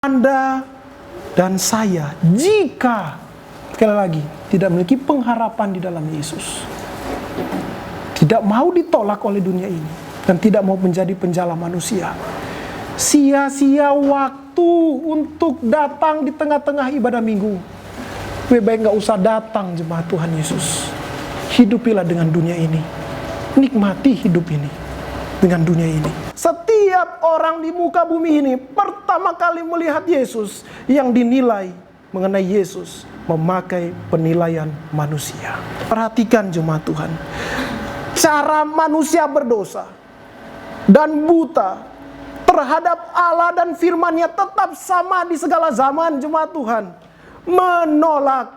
Anda dan saya, jika sekali lagi tidak memiliki pengharapan di dalam Yesus, tidak mau ditolak oleh dunia ini, dan tidak mau menjadi penjala manusia, sia-sia waktu untuk datang di tengah-tengah ibadah minggu. Lebih baik gak usah datang, jemaat Tuhan Yesus. Hidupilah dengan dunia ini, nikmati hidup ini dengan dunia ini. Setiap orang di muka bumi ini pertama kali melihat Yesus, yang dinilai mengenai Yesus memakai penilaian manusia. Perhatikan jemaat Tuhan, cara manusia berdosa dan buta terhadap Allah dan firman-Nya tetap sama di segala zaman, jemaat Tuhan. Menolak.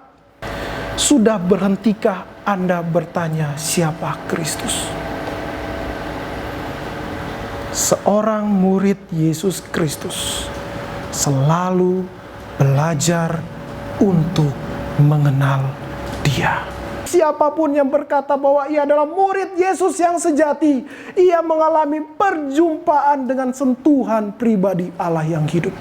Sudah berhentikah Anda bertanya siapa Kristus? Seorang murid Yesus Kristus selalu belajar untuk mengenal Dia. Siapapun yang berkata bahwa ia adalah murid Yesus yang sejati, ia mengalami perjumpaan dengan sentuhan pribadi Allah yang hidup.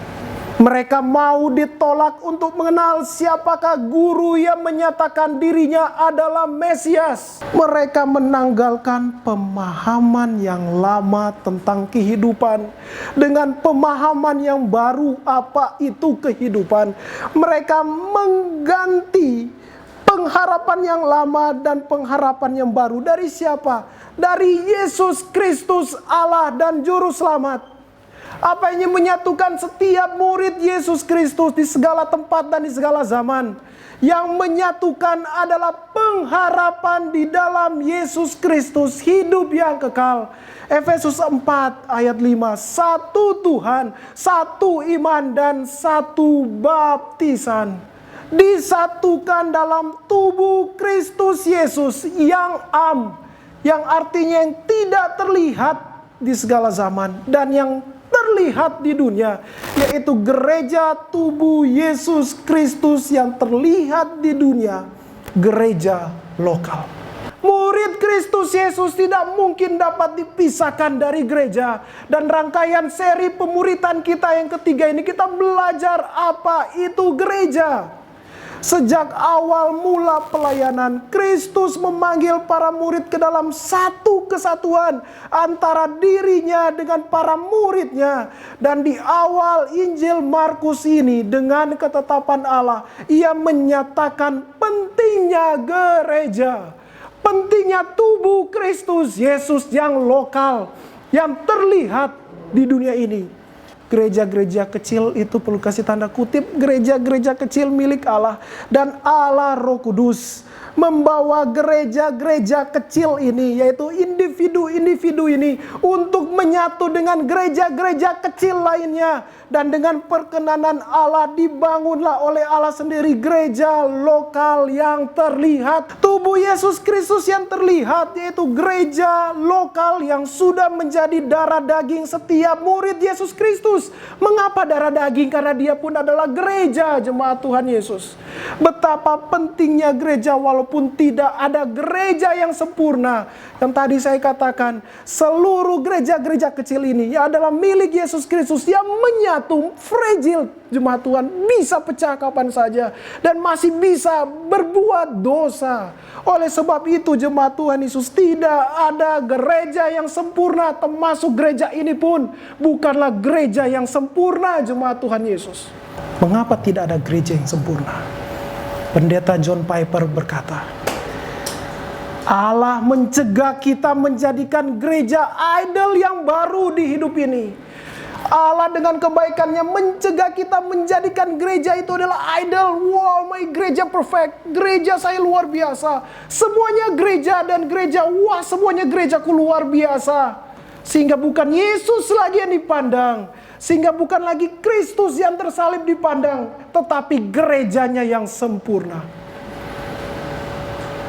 Mereka mau ditolak untuk mengenal siapakah guru yang menyatakan dirinya adalah Mesias. Mereka menanggalkan pemahaman yang lama tentang kehidupan dengan pemahaman yang baru apa itu kehidupan. Mereka mengganti pengharapan yang lama dan pengharapan yang baru. Dari siapa? Dari Yesus Kristus, Allah dan Juru Selamat. Apa yang menyatukan setiap murid Yesus Kristus di segala tempat dan di segala zaman? Yang menyatukan adalah pengharapan di dalam Yesus Kristus, hidup yang kekal. Efesus 4 ayat 5, satu Tuhan, satu iman dan satu baptisan. Disatukan dalam tubuh Kristus Yesus yang yang artinya yang tidak terlihat di segala zaman dan yang terlihat di dunia, yaitu gereja tubuh Yesus Kristus yang terlihat di dunia, gereja lokal. Murid Kristus Yesus tidak mungkin dapat dipisahkan dari gereja. Dan rangkaian seri pemuritan kita yang ketiga ini, kita belajar apa itu gereja. Sejak awal mula pelayanan, Kristus memanggil para murid ke dalam satu kesatuan antara dirinya dengan para muridnya. Dan di awal Injil Markus ini, dengan ketetapan Allah, ia menyatakan pentingnya gereja, pentingnya tubuh Kristus Yesus yang lokal, yang terlihat di dunia ini. Gereja-gereja kecil itu perlu kasih tanda kutip, gereja-gereja kecil milik Allah. Dan Allah Roh Kudus membawa gereja-gereja kecil ini, yaitu individu-individu ini, untuk menyatu dengan gereja-gereja kecil lainnya. Dan dengan perkenanan Allah dibangunlah oleh Allah sendiri gereja lokal yang terlihat. Tubuh Yesus Kristus yang terlihat, yaitu gereja lokal yang sudah menjadi darah daging setiap murid Yesus Kristus. Mengapa darah daging? Karena dia pun adalah gereja, jemaat Tuhan Yesus. Betapa pentingnya gereja walaupun tidak ada gereja yang sempurna. Yang tadi saya katakan, seluruh gereja-gereja kecil ini ya adalah milik Yesus Kristus yang menyatu, fragile, jemaat Tuhan, bisa pecah kapan saja dan masih bisa berbuat dosa. Oleh sebab itu jemaat Tuhan Yesus, tidak ada gereja yang sempurna, termasuk gereja ini pun bukanlah gereja yang sempurna, jemaat Tuhan Yesus. Mengapa tidak ada gereja yang sempurna? Pendeta John Piper berkata, Allah mencegah kita menjadikan gereja idol yang baru di hidup ini. Allah dengan kebaikannya mencegah kita menjadikan gereja itu adalah idol. Wow, my gereja perfect, gereja saya luar biasa, semuanya gereja dan gereja, wah semuanya gerejaku luar biasa. Sehingga bukan Yesus lagi yang dipandang, sehingga bukan lagi Kristus yang tersalib dipandang, tetapi gerejanya yang sempurna.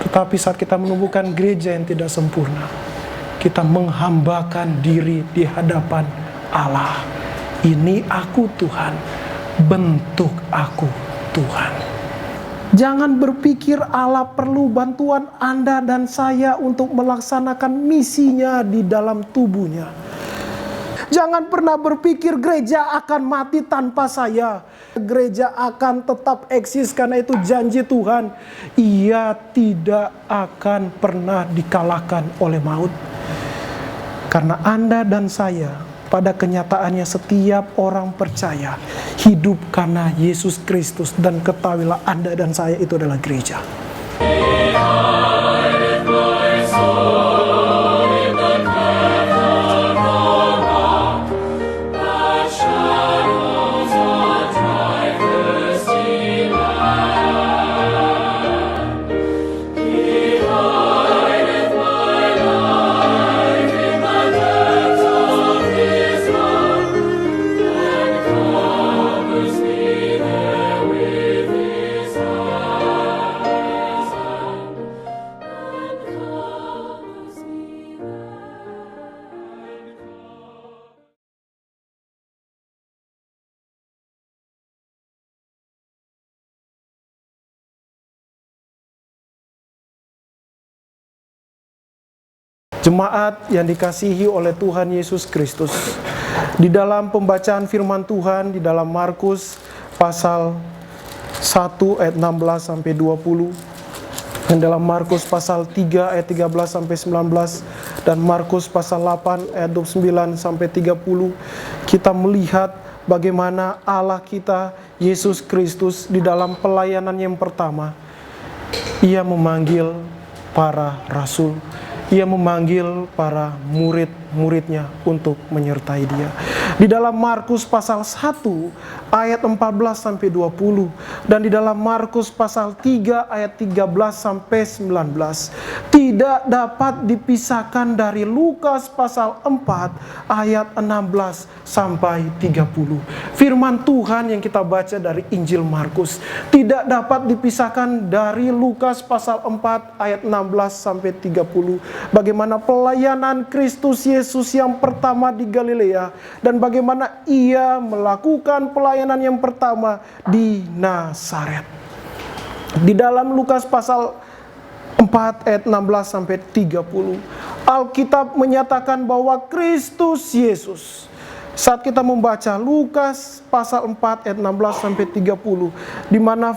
Tetapi saat kita menemukan gereja yang tidak sempurna, kita menghambakan diri di hadapan Allah. Ini aku Tuhan, bentuk aku Tuhan. Jangan berpikir Allah perlu bantuan Anda dan saya untuk melaksanakan misinya di dalam tubuhnya. Jangan pernah berpikir gereja akan mati tanpa saya. Gereja akan tetap eksis karena itu janji Tuhan. Ia tidak akan pernah dikalahkan oleh maut. Karena Anda dan saya, pada kenyataannya setiap orang percaya hidup karena Yesus Kristus, dan ketahuilah Anda dan saya itu adalah gereja. Jemaat yang dikasihi oleh Tuhan Yesus Kristus, di dalam pembacaan firman Tuhan di dalam Markus pasal 1 ayat 16 sampai 20, dan dalam Markus pasal 3 ayat 13 sampai 19, dan Markus pasal 8 ayat 29 sampai 30, kita melihat bagaimana Allah kita Yesus Kristus di dalam pelayanan yang pertama, Ia memanggil para rasul. Ia memanggil para murid-muridnya untuk menyertai dia. Di dalam Markus pasal 1 ayat 14 sampai 20, dan di dalam Markus pasal 3 ayat 13 sampai 19 tidak dapat dipisahkan dari Lukas pasal 4 ayat 16 sampai 30. Firman Tuhan yang kita baca dari Injil Markus tidak dapat dipisahkan dari Lukas pasal 4 ayat 16 sampai 30. Bagaimana pelayanan Kristus Yesus yang pertama di Galilea, dan bagaimana Ia melakukan pelayanan yang pertama di Nazaret. Di dalam Lukas pasal 4 ayat 16 sampai 30, Alkitab menyatakan bahwa Kristus Yesus, saat kita membaca Lukas pasal 4 ayat 16 sampai 30, di mana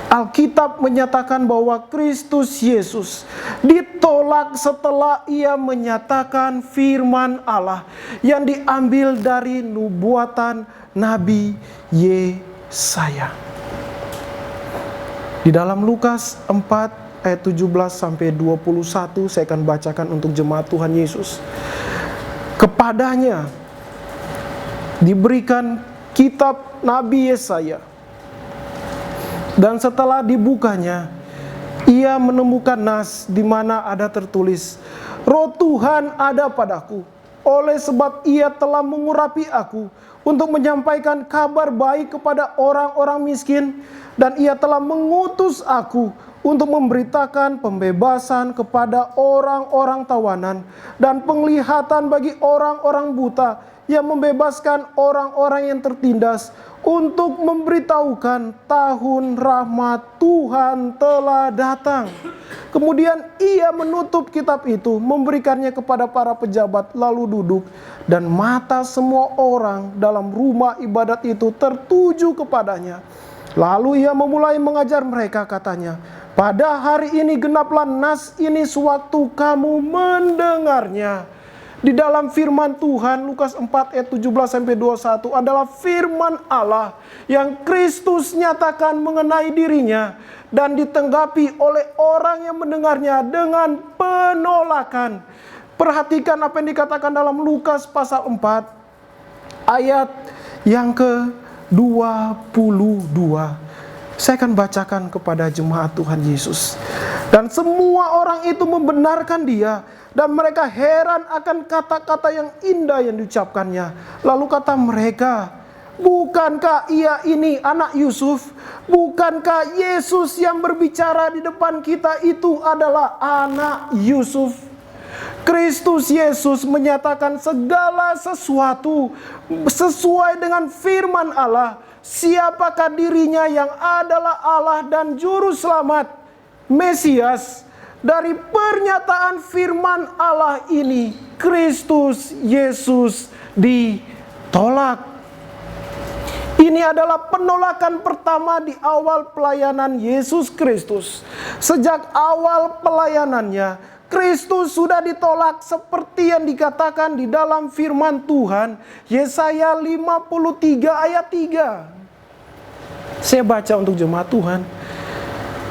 Alkitab menyatakan bahwa Kristus Yesus ditolak setelah Ia menyatakan firman Allah yang diambil dari nubuatan Nabi Yesaya. Di dalam Lukas 4 ayat 17 sampai 21, saya akan bacakan untuk jemaat Tuhan Yesus. Kepadanya diberikan kitab Nabi Yesaya, dan setelah dibukanya, ia menemukan nas di mana ada tertulis, Roh Tuhan ada padaku, oleh sebab Ia telah mengurapi aku untuk menyampaikan kabar baik kepada orang-orang miskin, dan Ia telah mengutus aku untuk memberitakan pembebasan kepada orang-orang tawanan dan penglihatan bagi orang-orang buta, yang membebaskan orang-orang yang tertindas, untuk memberitahukan tahun rahmat Tuhan telah datang. Kemudian Ia menutup kitab itu, memberikannya kepada para pejabat, lalu duduk, dan mata semua orang dalam rumah ibadat itu tertuju kepadanya. Lalu Ia memulai mengajar mereka, katanya, pada hari ini genaplah nas ini sewaktu kamu mendengarnya. Di dalam firman Tuhan Lukas 4 ayat 17 sampai 21 adalah firman Allah yang Kristus nyatakan mengenai dirinya, dan ditanggapi oleh orang yang mendengarnya dengan penolakan. Perhatikan apa yang dikatakan dalam Lukas pasal 4 ayat yang ke-22. Saya akan bacakan kepada jemaat Tuhan Yesus. Dan semua orang itu membenarkan Dia, dan mereka heran akan kata-kata yang indah yang diucapkannya. Lalu kata mereka, bukankah Ia ini anak Yusuf? Bukankah Yesus yang berbicara di depan kita itu adalah anak Yusuf? Kristus Yesus menyatakan segala sesuatu sesuai dengan firman Allah. Siapakah dirinya yang adalah Allah dan Juru Selamat, Mesias, dari pernyataan firman Allah ini, Kristus Yesus ditolak. Ini adalah penolakan pertama di awal pelayanan Yesus Kristus. Sejak awal pelayanannya, Kristus sudah ditolak seperti yang dikatakan di dalam firman Tuhan, Yesaya 53 ayat 3. Saya baca untuk jemaat Tuhan.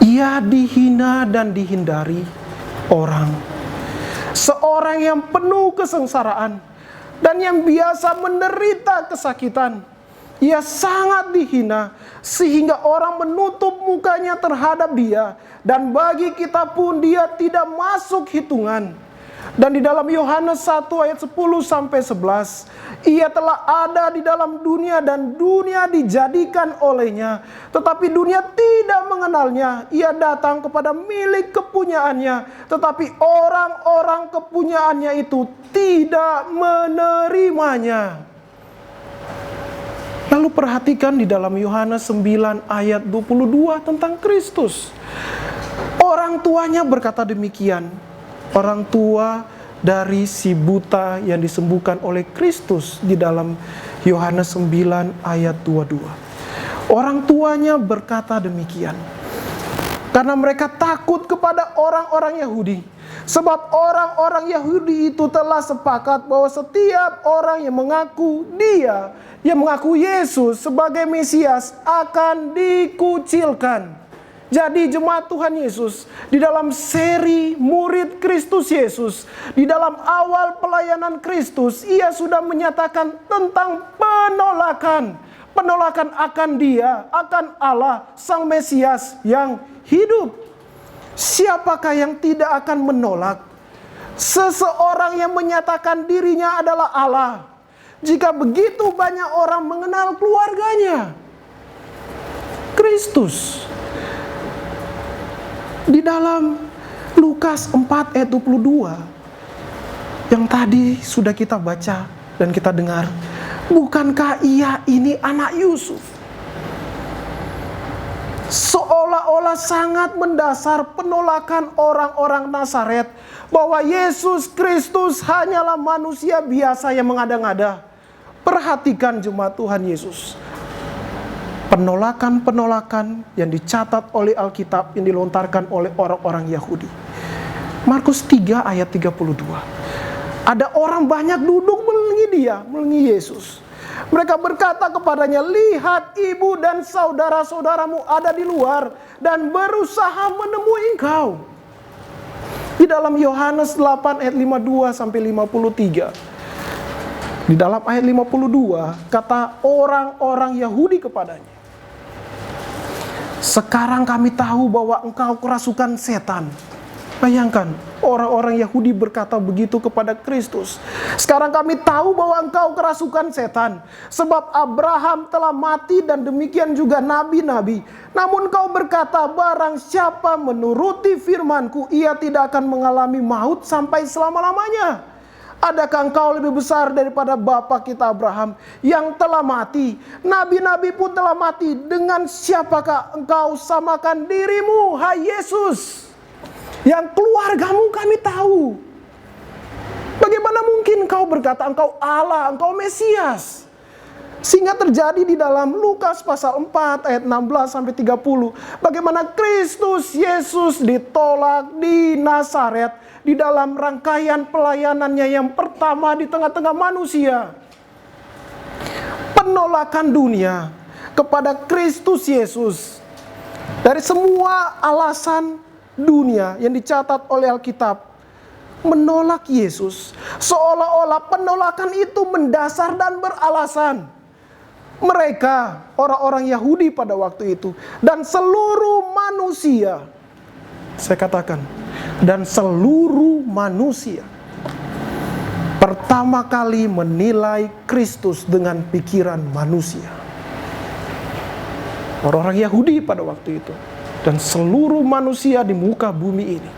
Ia dihina dan dihindari orang. Seorang yang penuh kesengsaraan dan yang biasa menderita kesakitan. Ia sangat dihina sehingga orang menutup mukanya terhadap dia, dan bagi kita pun dia tidak masuk hitungan. Dan di dalam Yohanes 1 ayat 10-11, ia telah ada di dalam dunia dan dunia dijadikan olehnya, tetapi dunia tidak mengenalnya. Ia datang kepada milik kepunyaannya, tetapi orang-orang kepunyaannya itu tidak menerimanya. Lalu perhatikan di dalam Yohanes 9 ayat 22 tentang Kristus. Orang tuanya berkata demikian. Orang tua dari si buta yang disembuhkan oleh Kristus di dalam Yohanes 9 ayat 22. Orang tuanya berkata demikian karena mereka takut kepada orang-orang Yahudi. Sebab orang-orang Yahudi itu telah sepakat bahwa setiap orang yang mengaku Yesus sebagai Mesias akan dikucilkan. Jadi jemaat Tuhan Yesus, di dalam seri murid Kristus Yesus, di dalam awal pelayanan Kristus, ia sudah menyatakan tentang penolakan akan Dia, akan Allah, Sang Mesias yang hidup. Siapakah yang tidak akan menolak seseorang yang menyatakan dirinya adalah Allah, jika begitu banyak orang mengenal keluarganya? Kristus di dalam Lukas 4 ayat 22 yang tadi sudah kita baca dan kita dengar, bukankah ia ini anak Yusuf? Seolah-olah sangat mendasar penolakan orang-orang Nazaret bahwa Yesus Kristus hanyalah manusia biasa yang mengada-ngada. Perhatikan jemaat Tuhan Yesus, penolakan-penolakan yang dicatat oleh Alkitab yang dilontarkan oleh orang-orang Yahudi. Markus 3 ayat 32. Ada orang banyak duduk melihat Yesus. Mereka berkata kepadanya, lihat ibu dan saudara-saudaramu ada di luar dan berusaha menemui engkau. Di dalam Yohanes 8 ayat 52-53. Di dalam ayat 52 kata orang-orang Yahudi kepadanya, sekarang kami tahu bahwa engkau kerasukan setan. Bayangkan, orang-orang Yahudi berkata begitu kepada Kristus. Sekarang kami tahu bahwa engkau kerasukan setan, sebab Abraham telah mati dan demikian juga nabi-nabi. Namun kau berkata, barang siapa menuruti firmanku, ia tidak akan mengalami maut sampai selama-lamanya. Adakah engkau lebih besar daripada bapa kita Abraham yang telah mati? Nabi-nabi pun telah mati. Dengan siapakah engkau samakan dirimu, hai Yesus? Yang keluargamu kami tahu. Bagaimana mungkin engkau berkata engkau Allah, engkau Mesias? Sehingga terjadi di dalam Lukas pasal 4 ayat 16-30. Bagaimana Kristus Yesus ditolak di Nazaret di dalam rangkaian pelayanannya yang pertama di tengah-tengah manusia. Penolakan dunia kepada Kristus Yesus dari semua alasan dunia yang dicatat oleh Alkitab menolak Yesus, seolah-olah penolakan itu mendasar dan beralasan. Mereka, orang-orang Yahudi pada waktu itu, dan seluruh manusia, saya katakan, dan seluruh manusia pertama kali menilai Kristus dengan pikiran manusia. Orang-orang Yahudi pada waktu itu dan seluruh manusia di muka bumi ini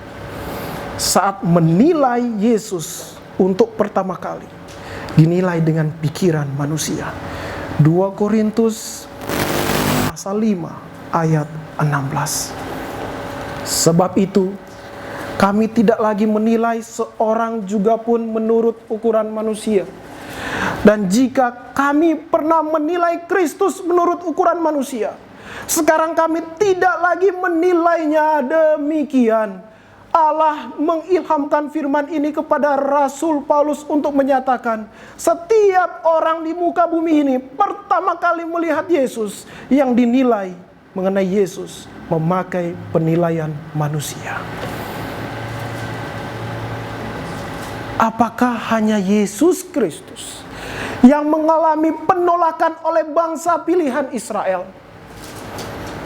saat menilai Yesus untuk pertama kali dinilai dengan pikiran manusia. 2 Korintus pasal 5 ayat 16. Sebab itu Kami tidak lagi menilai seorang juga pun menurut ukuran manusia. Dan jika kami pernah menilai Kristus menurut ukuran manusia, sekarang kami tidak lagi menilainya demikian. Allah mengilhamkan firman ini kepada Rasul Paulus untuk menyatakan, setiap orang di muka bumi ini pertama kali melihat Yesus, yang dinilai mengenai Yesus memakai penilaian manusia. Apakah hanya Yesus Kristus yang mengalami penolakan oleh bangsa pilihan Israel?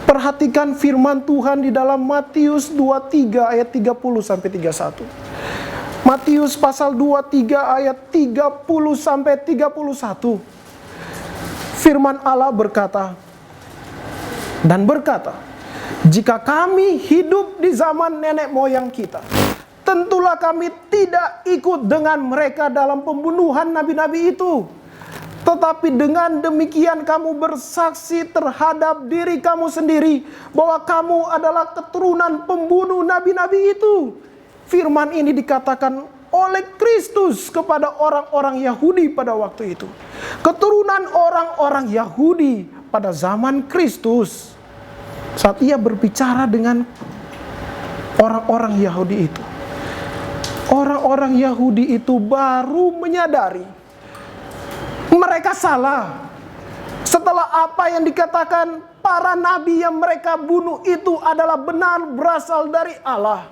Perhatikan firman Tuhan di dalam Matius 23 ayat 30 sampai 31. Matius pasal 23 ayat 30 sampai 31. Firman Allah berkata, jika kami hidup di zaman nenek moyang kita, tentulah kami tidak ikut dengan mereka dalam pembunuhan nabi-nabi itu. Tetapi dengan demikian kamu bersaksi terhadap diri kamu sendiri bahwa kamu adalah keturunan pembunuh nabi-nabi itu. Firman ini dikatakan oleh Kristus kepada orang-orang Yahudi pada waktu itu. Keturunan orang-orang Yahudi pada zaman Kristus. Saat ia berbicara dengan orang-orang Yahudi itu, orang-orang Yahudi itu baru menyadari mereka salah. Setelah apa yang dikatakan para nabi yang mereka bunuh itu adalah benar berasal dari Allah.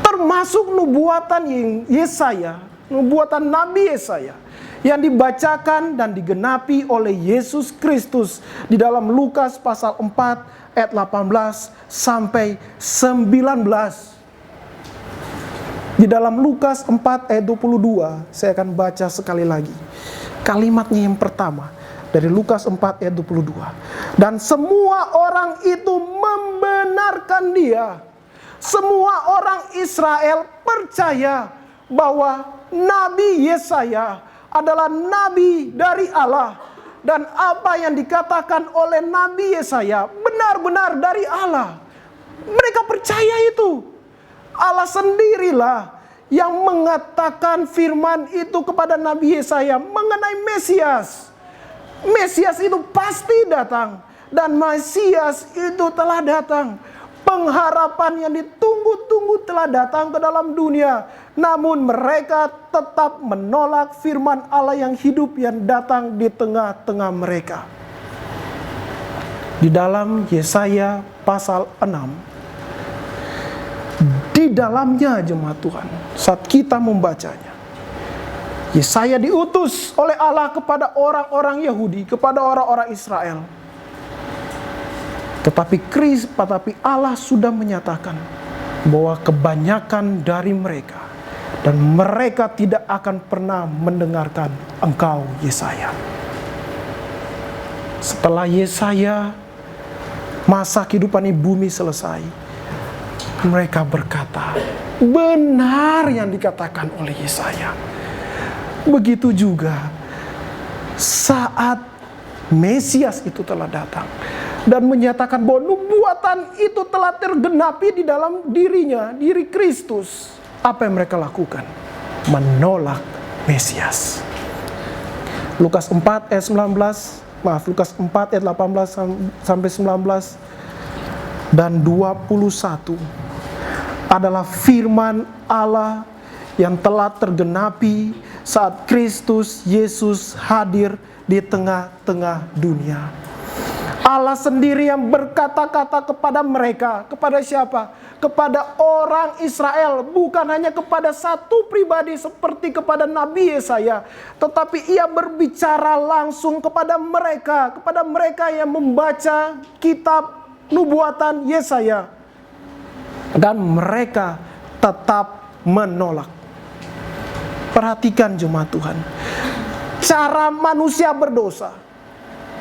Termasuk nubuatan Yesaya, nubuatan Nabi Yesaya yang dibacakan dan digenapi oleh Yesus Kristus di dalam Lukas pasal 4 ayat 18 sampai 19. Di dalam Lukas 4 ayat 22, saya akan baca sekali lagi. Kalimatnya yang pertama, dari Lukas 4 ayat 22. Dan semua orang itu membenarkan dia. Semua orang Israel percaya bahwa Nabi Yesaya adalah nabi dari Allah. Dan apa yang dikatakan oleh Nabi Yesaya benar-benar dari Allah. Mereka percaya itu. Allah sendirilah yang mengatakan firman itu kepada Nabi Yesaya mengenai Mesias. Mesias itu pasti datang, dan Mesias itu telah datang. Pengharapan yang ditunggu-tunggu telah datang ke dalam dunia. Namun mereka tetap menolak firman Allah yang hidup yang datang di tengah-tengah mereka. Di dalam Yesaya pasal 6, di dalamnya jemaat Tuhan, saat kita membacanya, Yesaya diutus oleh Allah kepada orang-orang Yahudi, kepada orang-orang Israel. Tetapi Allah sudah menyatakan bahwa kebanyakan dari mereka, dan mereka tidak akan pernah mendengarkan engkau Yesaya. Setelah Yesaya, masa kehidupan di bumi selesai, mereka berkata, benar yang dikatakan oleh Yesaya. Begitu juga saat Mesias itu telah datang dan menyatakan bahwa nubuatan itu telah tergenapi di dalam dirinya, diri Kristus. Apa yang mereka lakukan? Menolak Mesias. Lukas 4 ayat 18 sampai 19 dan 21 adalah firman Allah yang telah tergenapi saat Kristus Yesus hadir di tengah-tengah dunia. Allah sendiri yang berkata-kata kepada mereka. Kepada siapa? Kepada orang Israel. Bukan hanya kepada satu pribadi seperti kepada Nabi Yesaya, tetapi ia berbicara langsung kepada mereka yang membaca kitab nubuatan Yesaya. Dan mereka tetap menolak. Perhatikan jemaat Tuhan, cara manusia berdosa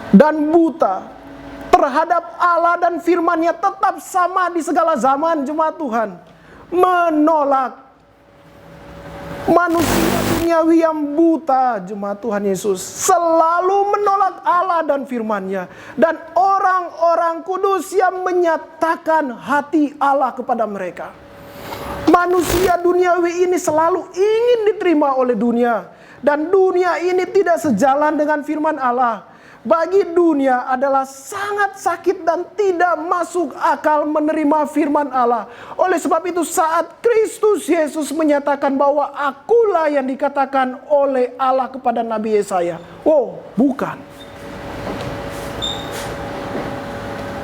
dan buta terhadap Allah dan firman-Nya tetap sama di segala zaman jemaat Tuhan. Menolak. Manusia duniawi yang buta jemaat Tuhan Yesus selalu menolak Allah dan firman-Nya. Dan orang-orang kudus yang menyatakan hati Allah kepada mereka. Manusia duniawi ini selalu ingin diterima oleh dunia. Dan dunia ini tidak sejalan dengan firman Allah. Bagi dunia adalah sangat sakit dan tidak masuk akal menerima firman Allah. Oleh sebab itu saat Kristus Yesus menyatakan bahwa akulah yang dikatakan oleh Allah kepada Nabi Yesaya. Oh, bukan.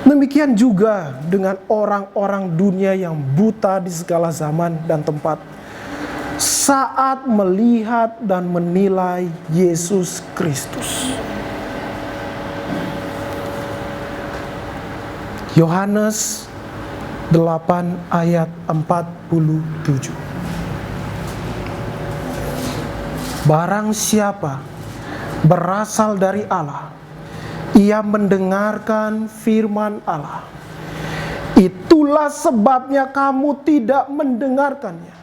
Demikian juga dengan orang-orang dunia yang buta di segala zaman dan tempat. Saat melihat dan menilai Yesus Kristus. Yohanes 8 ayat 47. Barang siapa berasal dari Allah, ia mendengarkan firman Allah. Itulah sebabnya kamu tidak mendengarkannya,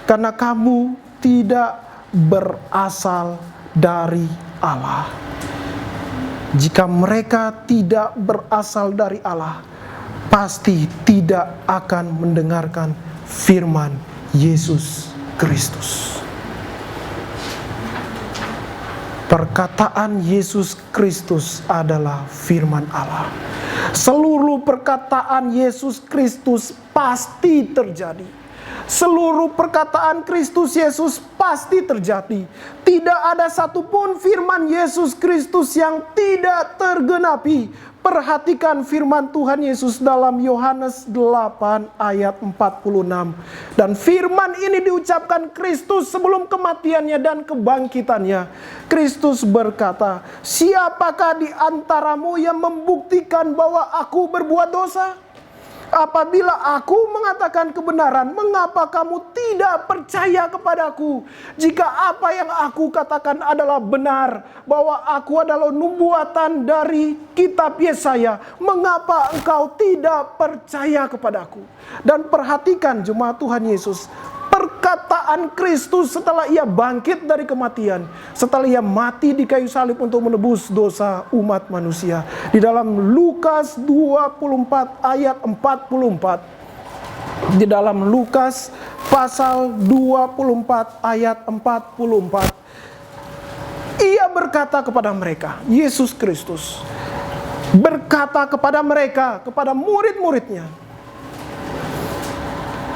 karena kamu tidak berasal dari Allah. Jika mereka tidak berasal dari Allah, pasti tidak akan mendengarkan firman Yesus Kristus. Perkataan Yesus Kristus adalah firman Allah. Seluruh perkataan Yesus Kristus pasti terjadi. Seluruh perkataan Kristus Yesus pasti terjadi. Tidak ada satupun firman Yesus Kristus yang tidak tergenapi. Perhatikan firman Tuhan Yesus dalam Yohanes 8 ayat 46. Dan firman ini diucapkan Kristus sebelum kematiannya dan kebangkitannya. Kristus berkata, "Siapakah di antaramu yang membuktikan bahwa aku berbuat dosa? Apabila aku mengatakan kebenaran, mengapa kamu tidak percaya kepadaku? Jika apa yang aku katakan adalah benar, bahwa aku adalah nubuatan dari kitab Yesaya, mengapa engkau tidak percaya kepadaku?" Dan perhatikan jemaat Tuhan Yesus, perkataan Kristus setelah ia bangkit dari kematian, setelah ia mati di kayu salib untuk menebus dosa umat manusia. Di dalam Lukas 24 ayat 44. Di dalam Lukas pasal 24 ayat 44. Ia berkata kepada mereka, Yesus Kristus berkata kepada mereka, kepada murid-muridnya,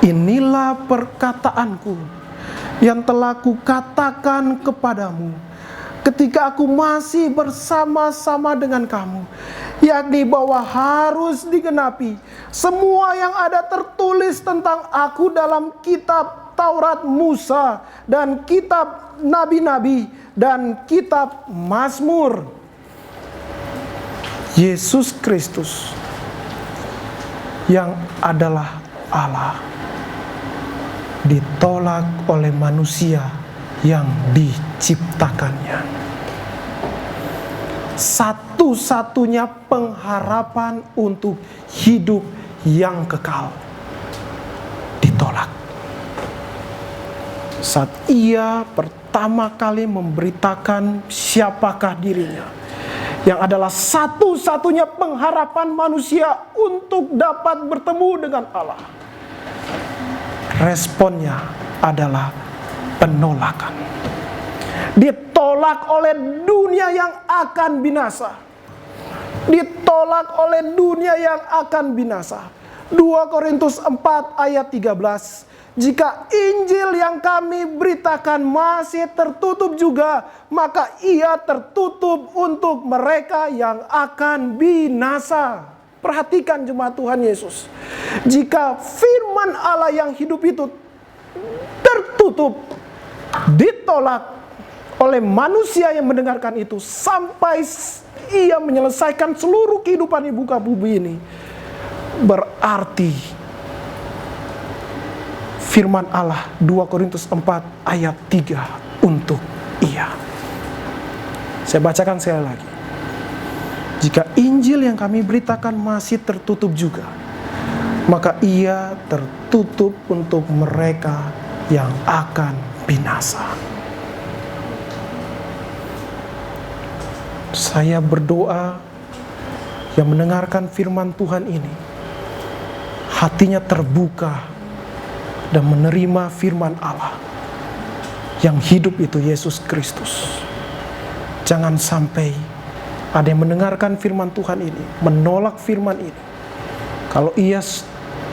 "Inilah perkataanku yang telah kukatakan kepadamu ketika aku masih bersama-sama dengan kamu, yakni bahwa harus digenapi semua yang ada tertulis tentang aku dalam kitab Taurat Musa dan kitab nabi-nabi dan kitab Mazmur." Yesus Kristus yang adalah Allah ditolak oleh manusia yang diciptakannya. Satu-satunya pengharapan untuk hidup yang kekal ditolak. Saat ia pertama kali memberitakan siapakah dirinya, yang adalah satu-satunya pengharapan manusia untuk dapat bertemu dengan Allah, responnya adalah penolakan. Ditolak oleh dunia yang akan binasa. Ditolak oleh dunia yang akan binasa. 2 Korintus 4 ayat 13. "Jika Injil yang kami beritakan masih tertutup juga, maka ia tertutup untuk mereka yang akan binasa." Perhatikan jemaat Tuhan Yesus. Jika firman Allah yang hidup itu tertutup, ditolak oleh manusia yang mendengarkan itu sampai ia menyelesaikan seluruh kehidupan di muka bumi ini, berarti firman Allah 2 Korintus 4 ayat 3 untuk ia. Saya bacakan sekali lagi. Jika Injil yang kami beritakan masih tertutup juga, maka ia tertutup untuk mereka yang akan binasa. Saya berdoa yang mendengarkan firman Tuhan ini, hatinya terbuka dan menerima firman Allah yang hidup itu Yesus Kristus. Jangan sampai ada yang mendengarkan firman Tuhan ini, menolak firman ini. Kalau ia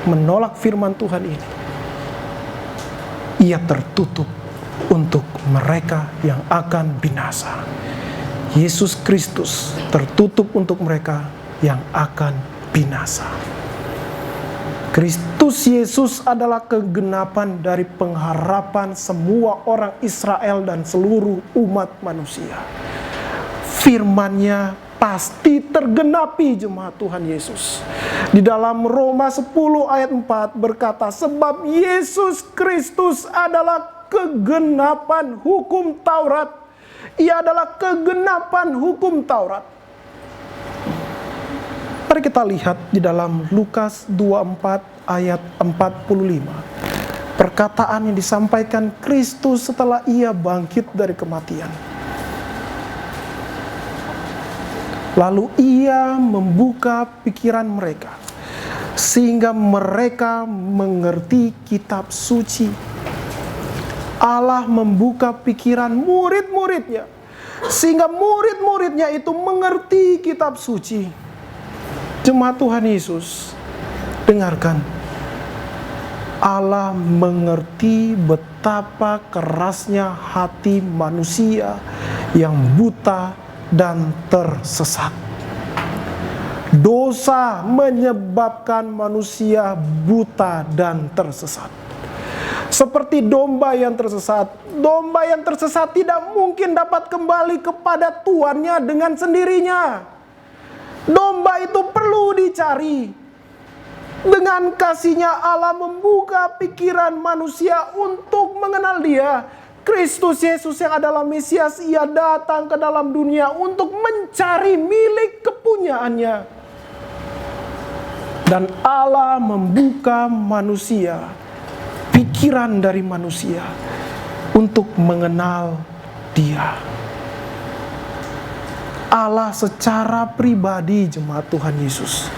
menolak firman Tuhan ini, ia tertutup untuk mereka yang akan binasa. Yesus Kristus tertutup untuk mereka yang akan binasa. Kristus Yesus adalah kegenapan dari pengharapan semua orang Israel dan seluruh umat manusia. Firman-Nya pasti tergenapi, jemaat Tuhan Yesus. Di dalam Roma 10 ayat 4 berkata, sebab Yesus Kristus adalah kegenapan hukum Taurat. Ia adalah kegenapan hukum Taurat. Mari kita lihat di dalam Lukas 24 ayat 45. Perkataan yang disampaikan Kristus setelah ia bangkit dari kematian. Lalu ia membuka pikiran mereka, sehingga mereka mengerti kitab suci. Allah membuka pikiran murid-muridnya, sehingga murid-muridnya itu mengerti kitab suci. Jemaat Tuhan Yesus, dengarkan. Allah mengerti betapa kerasnya hati manusia yang buta dan tersesat. Dosa menyebabkan manusia buta dan tersesat. Seperti domba yang tersesat. Domba yang tersesat tidak mungkin dapat kembali kepada tuannya dengan sendirinya. Domba itu perlu dicari. Dengan kasih-Nya Allah membuka pikiran manusia untuk mengenal Dia. Kristus Yesus yang adalah Mesias, ia datang ke dalam dunia untuk mencari milik kepunyaannya. Dan Allah membuka manusia, pikiran dari manusia untuk mengenal Dia. Allah secara pribadi, jemaat Tuhan Yesus,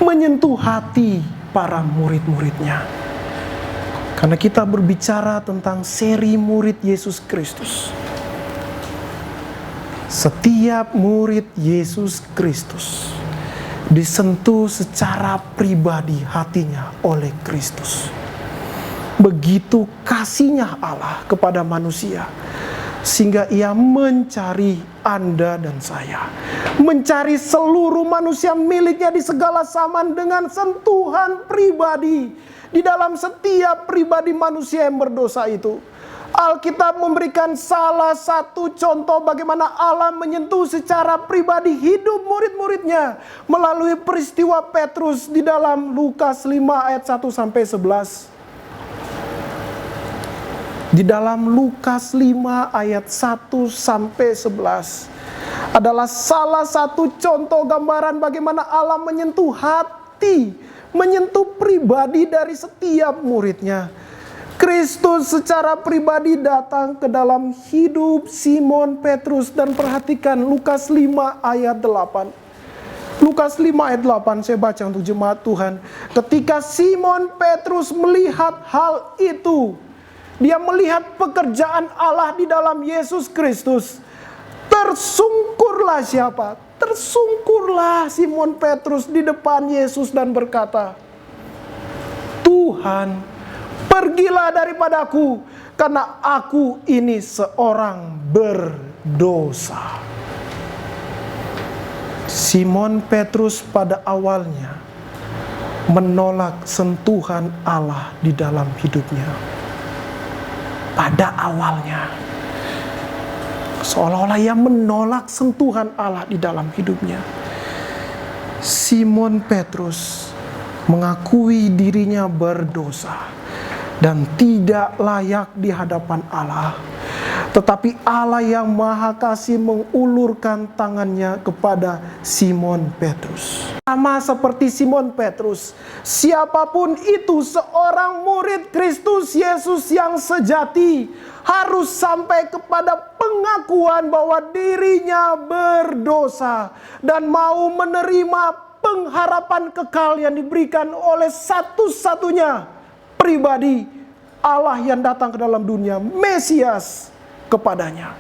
menyentuh hati para murid-muridnya. Karena kita berbicara tentang seri murid Yesus Kristus. Setiap murid Yesus Kristus disentuh secara pribadi hatinya oleh Kristus. Begitu kasih-Nya Allah kepada manusia, sehingga ia mencari Anda dan saya. Mencari seluruh manusia miliknya di segala zaman dengan sentuhan pribadi. Di dalam setiap pribadi manusia yang berdosa itu, Alkitab memberikan salah satu contoh bagaimana Allah menyentuh secara pribadi hidup murid-muridnya melalui peristiwa Petrus di dalam Lukas 5 ayat 1-11. Di dalam Lukas 5 ayat 1-11 adalah salah satu contoh gambaran bagaimana Allah menyentuh hati, menyentuh pribadi dari setiap muridnya. Kristus secara pribadi datang ke dalam hidup Simon Petrus. Dan perhatikan Lukas 5 ayat 8. Lukas 5 ayat 8 saya baca untuk jemaat Tuhan. Ketika Simon Petrus melihat hal itu, dia melihat pekerjaan Allah di dalam Yesus Kristus. Tersungkurlah siapa? Tersungkurlah Simon Petrus di depan Yesus dan berkata, Tuhan, pergilah daripadaku, karena aku ini seorang berdosa. Simon Petrus pada awalnya menolak sentuhan Allah di dalam hidupnya. Pada awalnya, seolah-olah ia menolak sentuhan Allah di dalam hidupnya. Simon Petrus mengakui dirinya berdosa dan tidak layak di hadapan Allah. Tetapi Allah yang Maha Kasih mengulurkan tangannya kepada Simon Petrus. Sama seperti Simon Petrus, siapapun itu seorang murid Kristus Yesus yang sejati harus sampai kepada pengakuan bahwa dirinya berdosa dan mau menerima pengharapan kekal yang diberikan oleh satu-satunya pribadi, Allah yang datang ke dalam dunia, Mesias kepadanya.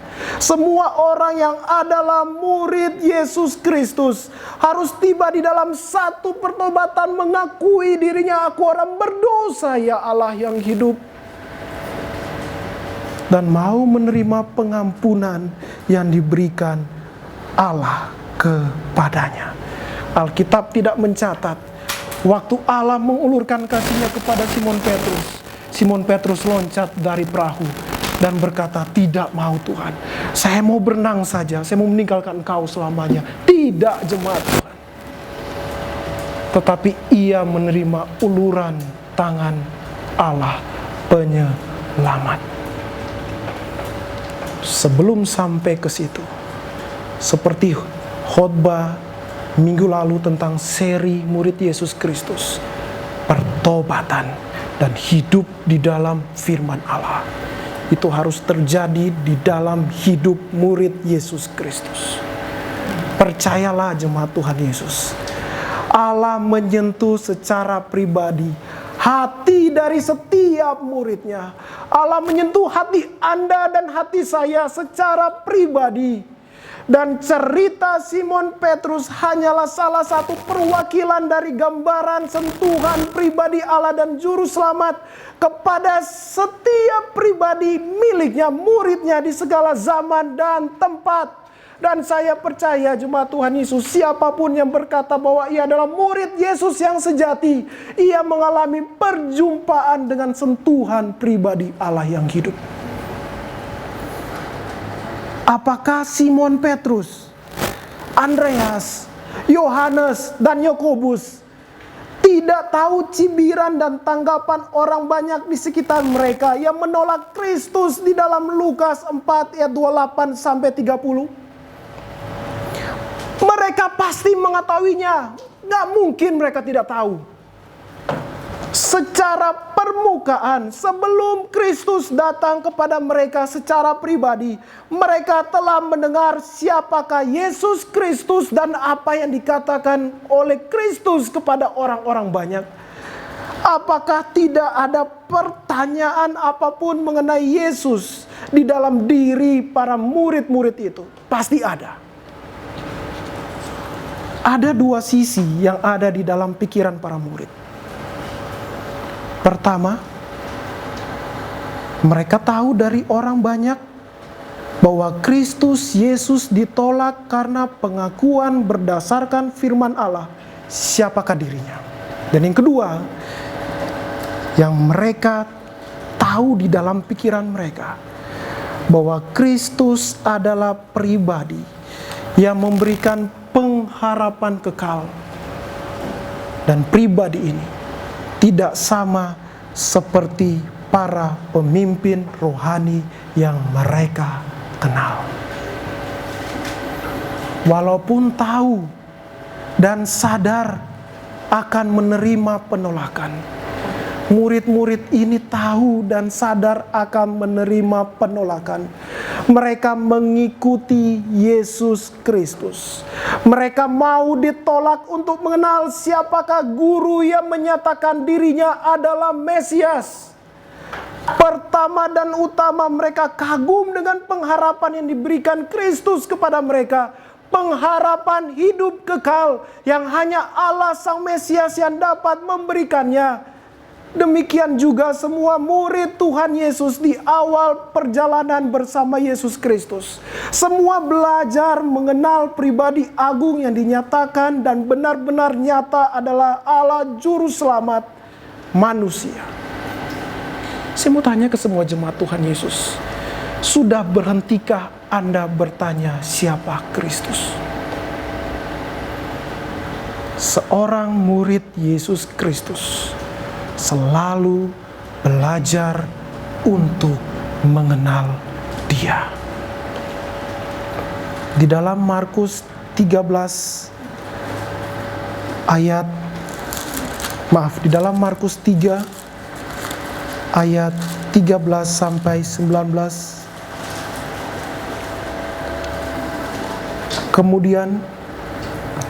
Semua orang yang adalah murid Yesus Kristus harus tiba di dalam satu pertobatan, mengakui dirinya, aku orang berdosa ya Allah yang hidup, dan mau menerima pengampunan yang diberikan Allah kepadanya. Alkitab tidak mencatat waktu Allah mengulurkan kasih-Nya kepada Simon Petrus. Simon Petrus loncat dari perahu dan berkata, tidak mau Tuhan, saya mau berenang saja, saya mau meninggalkan Engkau selamanya. Tidak, jemaat Tuhan. Tetapi ia menerima uluran tangan Allah penyelamat. Sebelum sampai ke situ, seperti khotbah minggu lalu tentang seri murid Yesus Kristus, pertobatan dan hidup di dalam firman Allah, itu harus terjadi di dalam hidup murid Yesus Kristus. Percayalah jemaat Tuhan Yesus, Allah menyentuh secara pribadi hati dari setiap muridnya. Allah menyentuh hati Anda dan hati saya secara pribadi. Dan cerita Simon Petrus hanyalah salah satu perwakilan dari gambaran sentuhan pribadi Allah dan Juru Selamat kepada setiap pribadi miliknya, muridnya di segala zaman dan tempat. Dan saya percaya jemaat Tuhan Yesus, siapapun yang berkata bahwa ia adalah murid Yesus yang sejati, ia mengalami perjumpaan dengan sentuhan pribadi Allah yang hidup. Apakah Simon Petrus, Andreas, Yohanes, dan Yakobus tidak tahu cibiran dan tanggapan orang banyak di sekitar mereka yang menolak Kristus di dalam Lukas 4 ayat 28 sampai 30? Mereka pasti mengetahuinya. Gak mungkin mereka tidak tahu. Secara permukaan, sebelum Kristus datang kepada mereka secara pribadi, mereka telah mendengar siapakah Yesus Kristus dan apa yang dikatakan oleh Kristus kepada orang-orang banyak. Apakah tidak ada pertanyaan apapun mengenai Yesus di dalam diri para murid-murid itu? Pasti ada. Ada dua sisi yang ada di dalam pikiran para murid. Pertama, mereka tahu dari orang banyak bahwa Kristus Yesus ditolak karena pengakuan berdasarkan firman Allah, siapakah dirinya. Dan yang kedua, yang mereka tahu di dalam pikiran mereka, bahwa Kristus adalah pribadi yang memberikan pengharapan kekal. Dan pribadi ini tidak sama seperti para pemimpin rohani yang mereka kenal. Walaupun tahu dan sadar akan menerima penolakan, murid-murid ini tahu dan sadar akan menerima penolakan. Mereka mengikuti Yesus Kristus. Mereka mau ditolak untuk mengenal siapakah guru yang menyatakan dirinya adalah Mesias. Pertama dan utama, mereka kagum dengan pengharapan yang diberikan Kristus kepada mereka. Pengharapan hidup kekal yang hanya Allah Sang Mesias yang dapat memberikannya. Demikian juga semua murid Tuhan Yesus di awal perjalanan bersama Yesus Kristus. Semua belajar mengenal pribadi agung yang dinyatakan dan benar-benar nyata adalah Allah Juru Selamat manusia. Saya mau tanya ke semua jemaat Tuhan Yesus, sudah berhentikah Anda bertanya siapa Kristus? Seorang murid Yesus Kristus selalu belajar untuk mengenal Dia. Di dalam Markus 3 ayat 13 sampai 19. Kemudian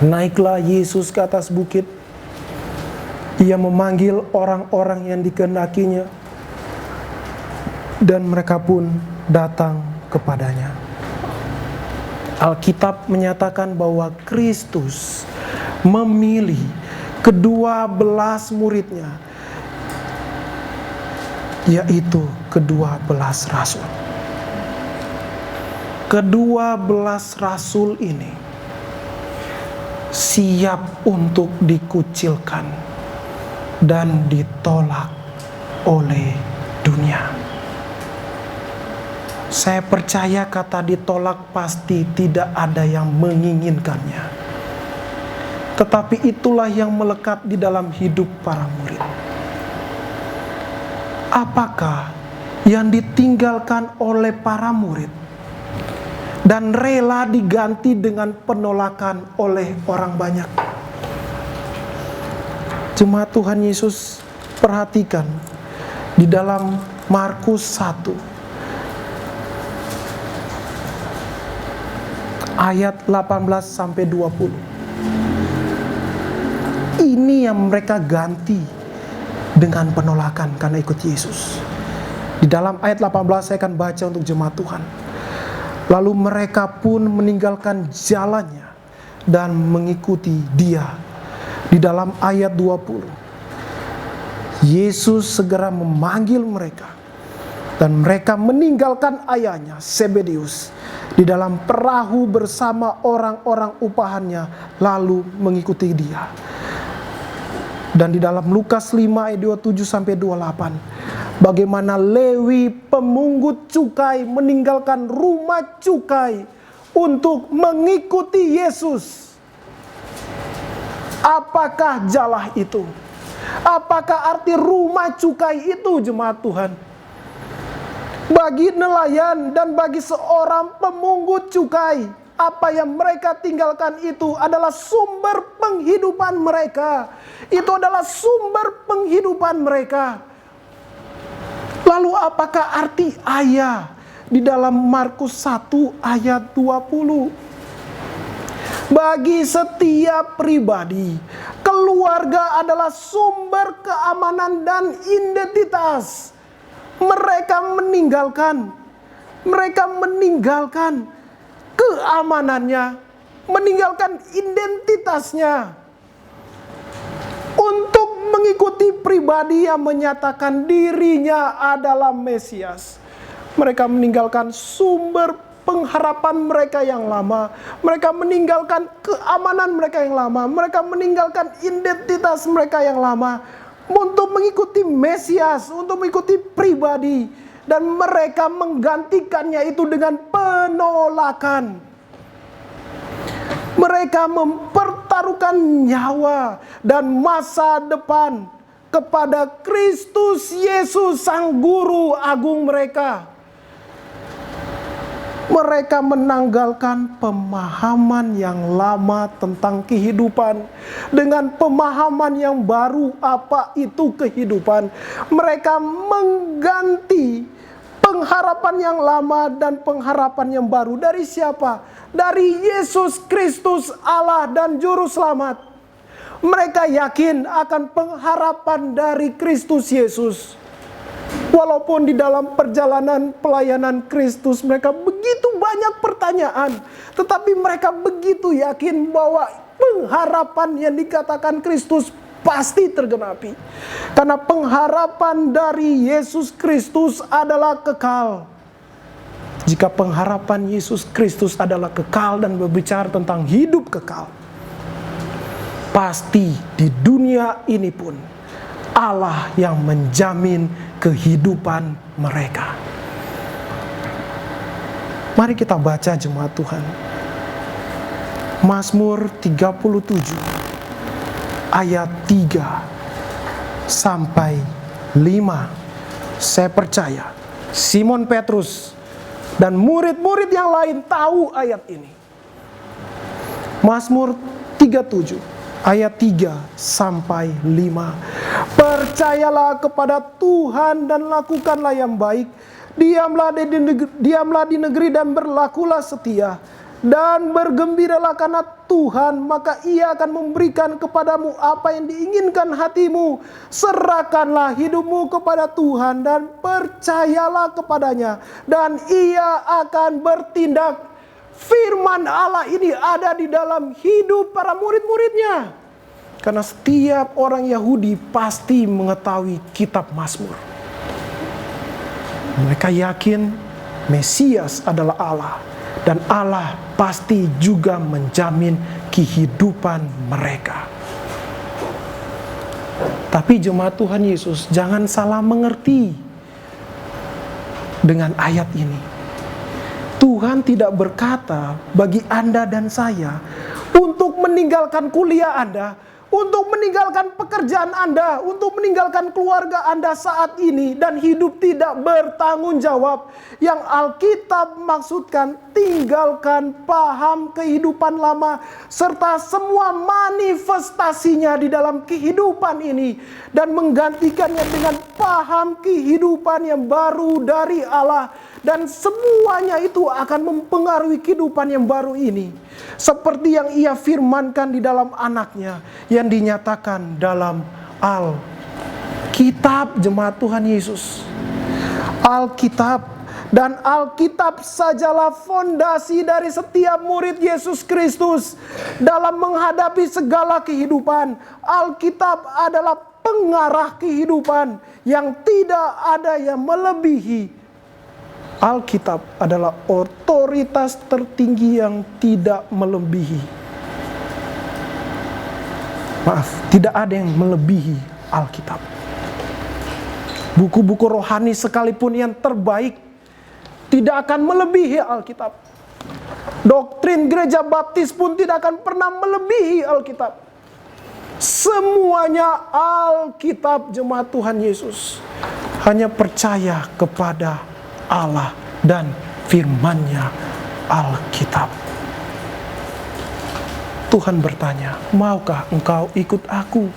naiklah Yesus ke atas bukit. Ia memanggil orang-orang yang dikehendakinya, dan mereka pun datang kepadanya. Alkitab menyatakan bahwa Kristus memilih ke-12 muridnya, yaitu ke-12 rasul. Ke-12 rasul ini siap untuk dikucilkan dan ditolak oleh dunia. Saya percaya kata ditolak pasti tidak ada yang menginginkannya. Tetapi itulah yang melekat di dalam hidup para murid. Apakah yang ditinggalkan oleh para murid dan rela diganti dengan penolakan oleh orang banyak? Jemaat Tuhan Yesus, perhatikan di dalam Markus 1 ayat 18 sampai 20. Ini yang mereka ganti dengan penolakan karena ikut Yesus. Di dalam ayat 18 saya akan baca untuk jemaat Tuhan. Lalu mereka pun meninggalkan jalannya dan mengikuti Dia. Di dalam ayat 20, Yesus segera memanggil mereka dan mereka meninggalkan ayahnya Zebedeus di dalam perahu bersama orang-orang upahannya lalu mengikuti Dia. Dan di dalam Lukas 5 ayat 27 sampai 28, bagaimana Lewi pemungut cukai meninggalkan rumah cukai untuk mengikuti Yesus. Apakah jalah itu? Apakah arti rumah cukai itu, jemaat Tuhan? Bagi nelayan dan bagi seorang pemungut cukai, apa yang mereka tinggalkan itu adalah sumber penghidupan mereka. Itu adalah sumber penghidupan mereka. Lalu apakah arti ayah di dalam Markus 1 ayat 20? Bagi setiap pribadi, keluarga adalah sumber keamanan dan identitas. Mereka meninggalkan keamanannya, meninggalkan identitasnya untuk mengikuti pribadi yang menyatakan dirinya adalah Mesias. Mereka meninggalkan sumber pengharapan mereka yang lama. Mereka meninggalkan keamanan mereka yang lama. Mereka meninggalkan identitas mereka yang lama untuk mengikuti Mesias, untuk mengikuti pribadi. Dan mereka menggantikannya itu dengan penolakan. Mereka mempertaruhkan nyawa dan masa depan kepada Kristus Yesus, Sang Guru Agung mereka. Mereka menanggalkan pemahaman yang lama tentang kehidupan dengan pemahaman yang baru apa itu kehidupan. Mereka mengganti pengharapan yang lama dan pengharapan yang baru. Dari siapa? Dari Yesus Kristus, Allah dan Juru Selamat. Mereka yakin akan pengharapan dari Kristus Yesus. Walaupun di dalam perjalanan pelayanan Kristus mereka begitu banyak pertanyaan, tetapi mereka begitu yakin bahwa pengharapan yang dikatakan Kristus pasti tergenapi. Karena pengharapan dari Yesus Kristus adalah kekal. Jika pengharapan Yesus Kristus adalah kekal dan berbicara tentang hidup kekal, pasti di dunia ini pun Allah yang menjamin kehidupan mereka. Mari kita baca jemaat Tuhan. Mazmur 37 ayat 3 sampai 5. Saya percaya Simon Petrus dan murid-murid yang lain tahu ayat ini. Mazmur 37 ayat 3 sampai 5. Percayalah kepada Tuhan dan lakukanlah yang baik. Diamlah di negeri dan berlakulah setia. dan bergembiralah karena Tuhan, maka Ia akan memberikan kepadamu apa yang diinginkan hatimu. Serahkanlah hidupmu kepada Tuhan dan percayalah kepadanya, dan Ia akan bertindak. Firman Allah ini ada di dalam hidup para murid-muridnya, karena setiap orang Yahudi pasti mengetahui kitab Mazmur. Mereka yakin Mesias adalah Allah, dan Allah pasti juga menjamin kehidupan mereka. Tapi jemaat Tuhan Yesus, jangan salah mengerti dengan ayat ini. Tuhan tidak berkata bagi Anda dan saya untuk meninggalkan kuliah Anda, untuk meninggalkan pekerjaan Anda, untuk meninggalkan keluarga Anda saat ini dan hidup tidak bertanggung jawab. Yang Alkitab maksudkan, tinggalkan paham kehidupan lama serta semua manifestasinya di dalam kehidupan ini dan menggantikannya dengan paham kehidupan yang baru dari Allah. Dan semuanya itu akan mempengaruhi kehidupan yang baru ini, seperti yang Ia firmankan di dalam anaknya yang dinyatakan dalam Alkitab. Jemaat Tuhan Yesus, Alkitab, dan Alkitab sajalah fondasi dari setiap murid Yesus Kristus dalam menghadapi segala kehidupan. Alkitab adalah pengarah kehidupan yang tidak ada yang melebihi. Alkitab adalah otoritas tertinggi yang tidak melebihi. Tidak ada yang melebihi Alkitab. Buku-buku rohani sekalipun yang terbaik tidak akan melebihi Alkitab. Doktrin gereja baptis pun tidak akan pernah melebihi Alkitab. Semuanya Alkitab, jemaat Tuhan Yesus. Hanya percaya kepada Allah dan firman-Nya, Alkitab. Tuhan bertanya, maukah engkau ikut aku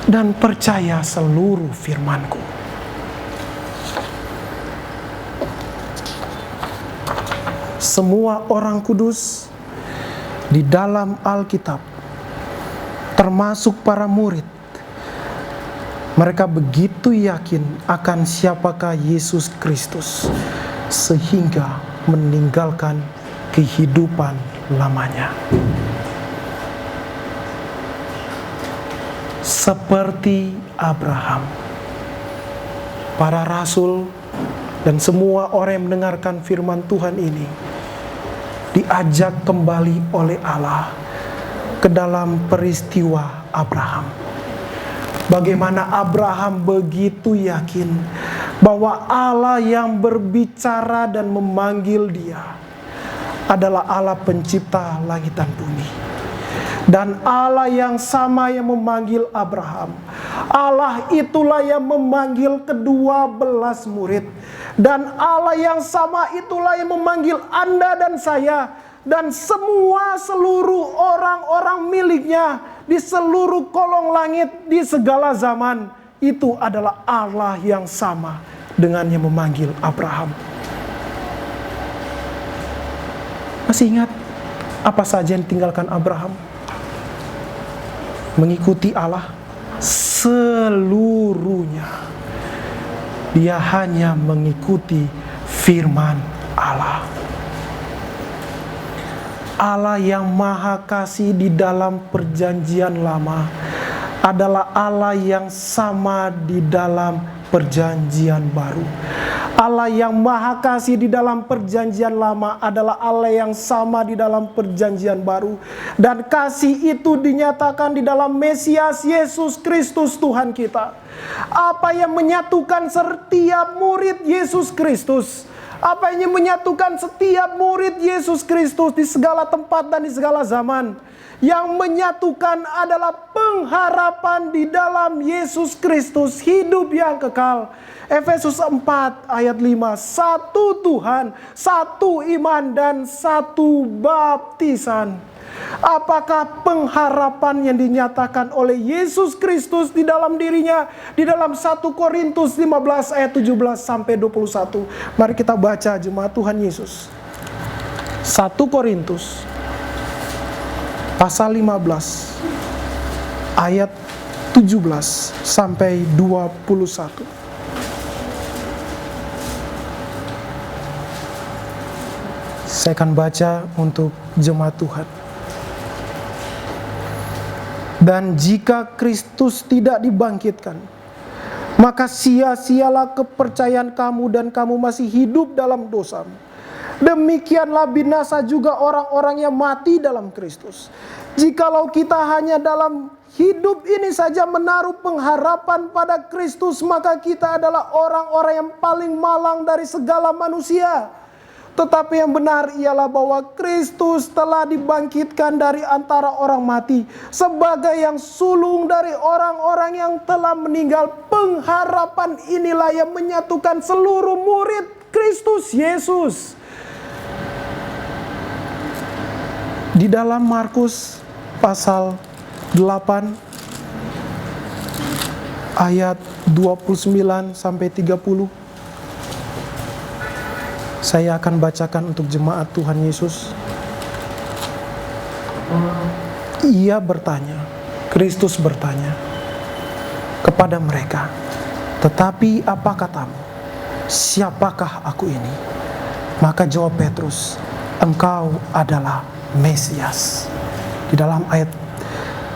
dan percaya seluruh firman-Ku? Semua orang kudus di dalam Alkitab, termasuk para murid, mereka begitu yakin akan siapakah Yesus Kristus sehingga meninggalkan kehidupan lamanya. Seperti Abraham, para rasul dan semua orang yang mendengarkan firman Tuhan ini diajak kembali oleh Allah ke dalam peristiwa Abraham. Bagaimana Abraham begitu yakin bahwa Allah yang berbicara dan memanggil dia adalah Allah pencipta langit dan bumi. Dan Allah yang sama yang memanggil Abraham, Allah itulah yang memanggil ke-12 murid. Dan Allah yang sama itulah yang memanggil Anda dan saya dan semua seluruh orang-orang miliknya di seluruh kolong langit di segala zaman. Itu adalah Allah yang sama dengan yang memanggil Abraham. Masih ingat apa saja yang tinggalkan Abraham? Mengikuti Allah seluruhnya. Dia hanya mengikuti firman Allah. Allah yang maha kasih di dalam perjanjian lama adalah Allah yang sama di dalam perjanjian baru. Allah yang maha kasih di dalam perjanjian lama adalah Allah yang sama di dalam perjanjian baru. Dan kasih itu dinyatakan di dalam Mesias Yesus Kristus Tuhan kita. Apa yang menyatukan setiap murid Yesus Kristus? Apa yang menyatukan setiap murid Yesus Kristus di segala tempat dan di segala zaman? Yang menyatukan adalah pengharapan di dalam Yesus Kristus, hidup yang kekal. Efesus 4 ayat 5, satu Tuhan, satu iman dan satu baptisan. Apakah pengharapan yang dinyatakan oleh Yesus Kristus di dalam dirinya di dalam 1 Korintus 15 ayat 17 sampai 21. Mari kita baca, jemaat Tuhan Yesus. 1 Korintus pasal 15 ayat 17 sampai 21. Saya akan baca untuk jemaat Tuhan. Dan jika Kristus tidak dibangkitkan, maka sia-sialah kepercayaan kamu dan kamu masih hidup dalam dosamu. Demikianlah binasa juga orang-orang yang mati dalam Kristus. Jikalau kita hanya dalam hidup ini saja menaruh pengharapan pada Kristus, maka kita adalah orang-orang yang paling malang dari segala manusia. Tetapi yang benar ialah bahwa Kristus telah dibangkitkan dari antara orang mati sebagai yang sulung dari orang-orang yang telah meninggal. Pengharapan inilah yang menyatukan seluruh murid Kristus Yesus. Di dalam Markus pasal 8 ayat 29 sampai 30. Saya akan bacakan untuk jemaat Tuhan Yesus. Ia bertanya, Kristus bertanya kepada mereka, "Tetapi apa katamu? Siapakah aku ini?" Maka jawab Petrus, "Engkau adalah Mesias." Di dalam ayat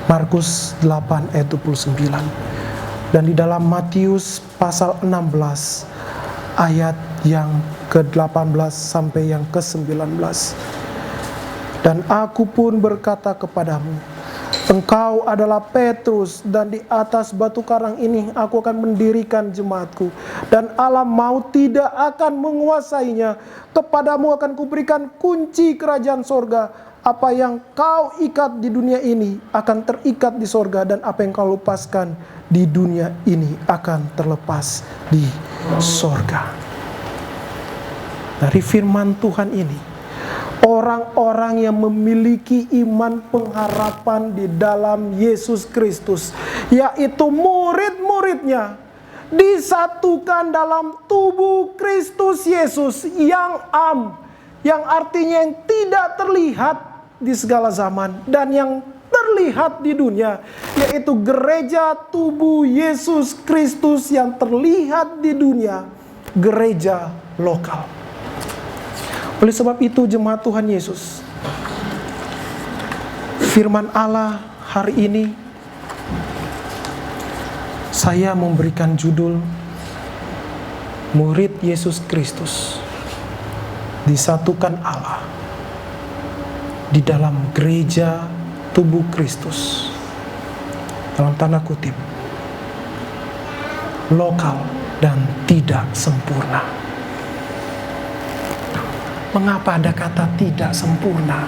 Markus 8 ayat 29. Dan di dalam Matius pasal 16 ayat yang ke-18 sampai yang ke-19. "Dan aku pun berkata kepadamu, engkau adalah Petrus, dan di atas batu karang ini aku akan mendirikan jemaatku, dan alam maut tidak akan menguasainya. Kepadamu akan kuberikan kunci kerajaan sorga. Apa yang kau ikat di dunia ini akan terikat di sorga, dan apa yang kau lepaskan di dunia ini akan terlepas di sorga." Dari firman Tuhan ini, orang-orang yang memiliki iman pengharapan di dalam Yesus Kristus, yaitu murid-muridnya, disatukan dalam tubuh Kristus Yesus yang artinya yang tidak terlihat di segala zaman dan yang terlihat di dunia, yaitu gereja tubuh Yesus Kristus yang terlihat di dunia, gereja lokal. Oleh sebab itu jemaat Tuhan Yesus, firman Allah hari ini saya memberikan judul Murid Yesus Kristus disatukan Allah di dalam gereja tubuh Kristus, dalam tanda kutip, lokal dan tidak sempurna. Mengapa ada kata tidak sempurna?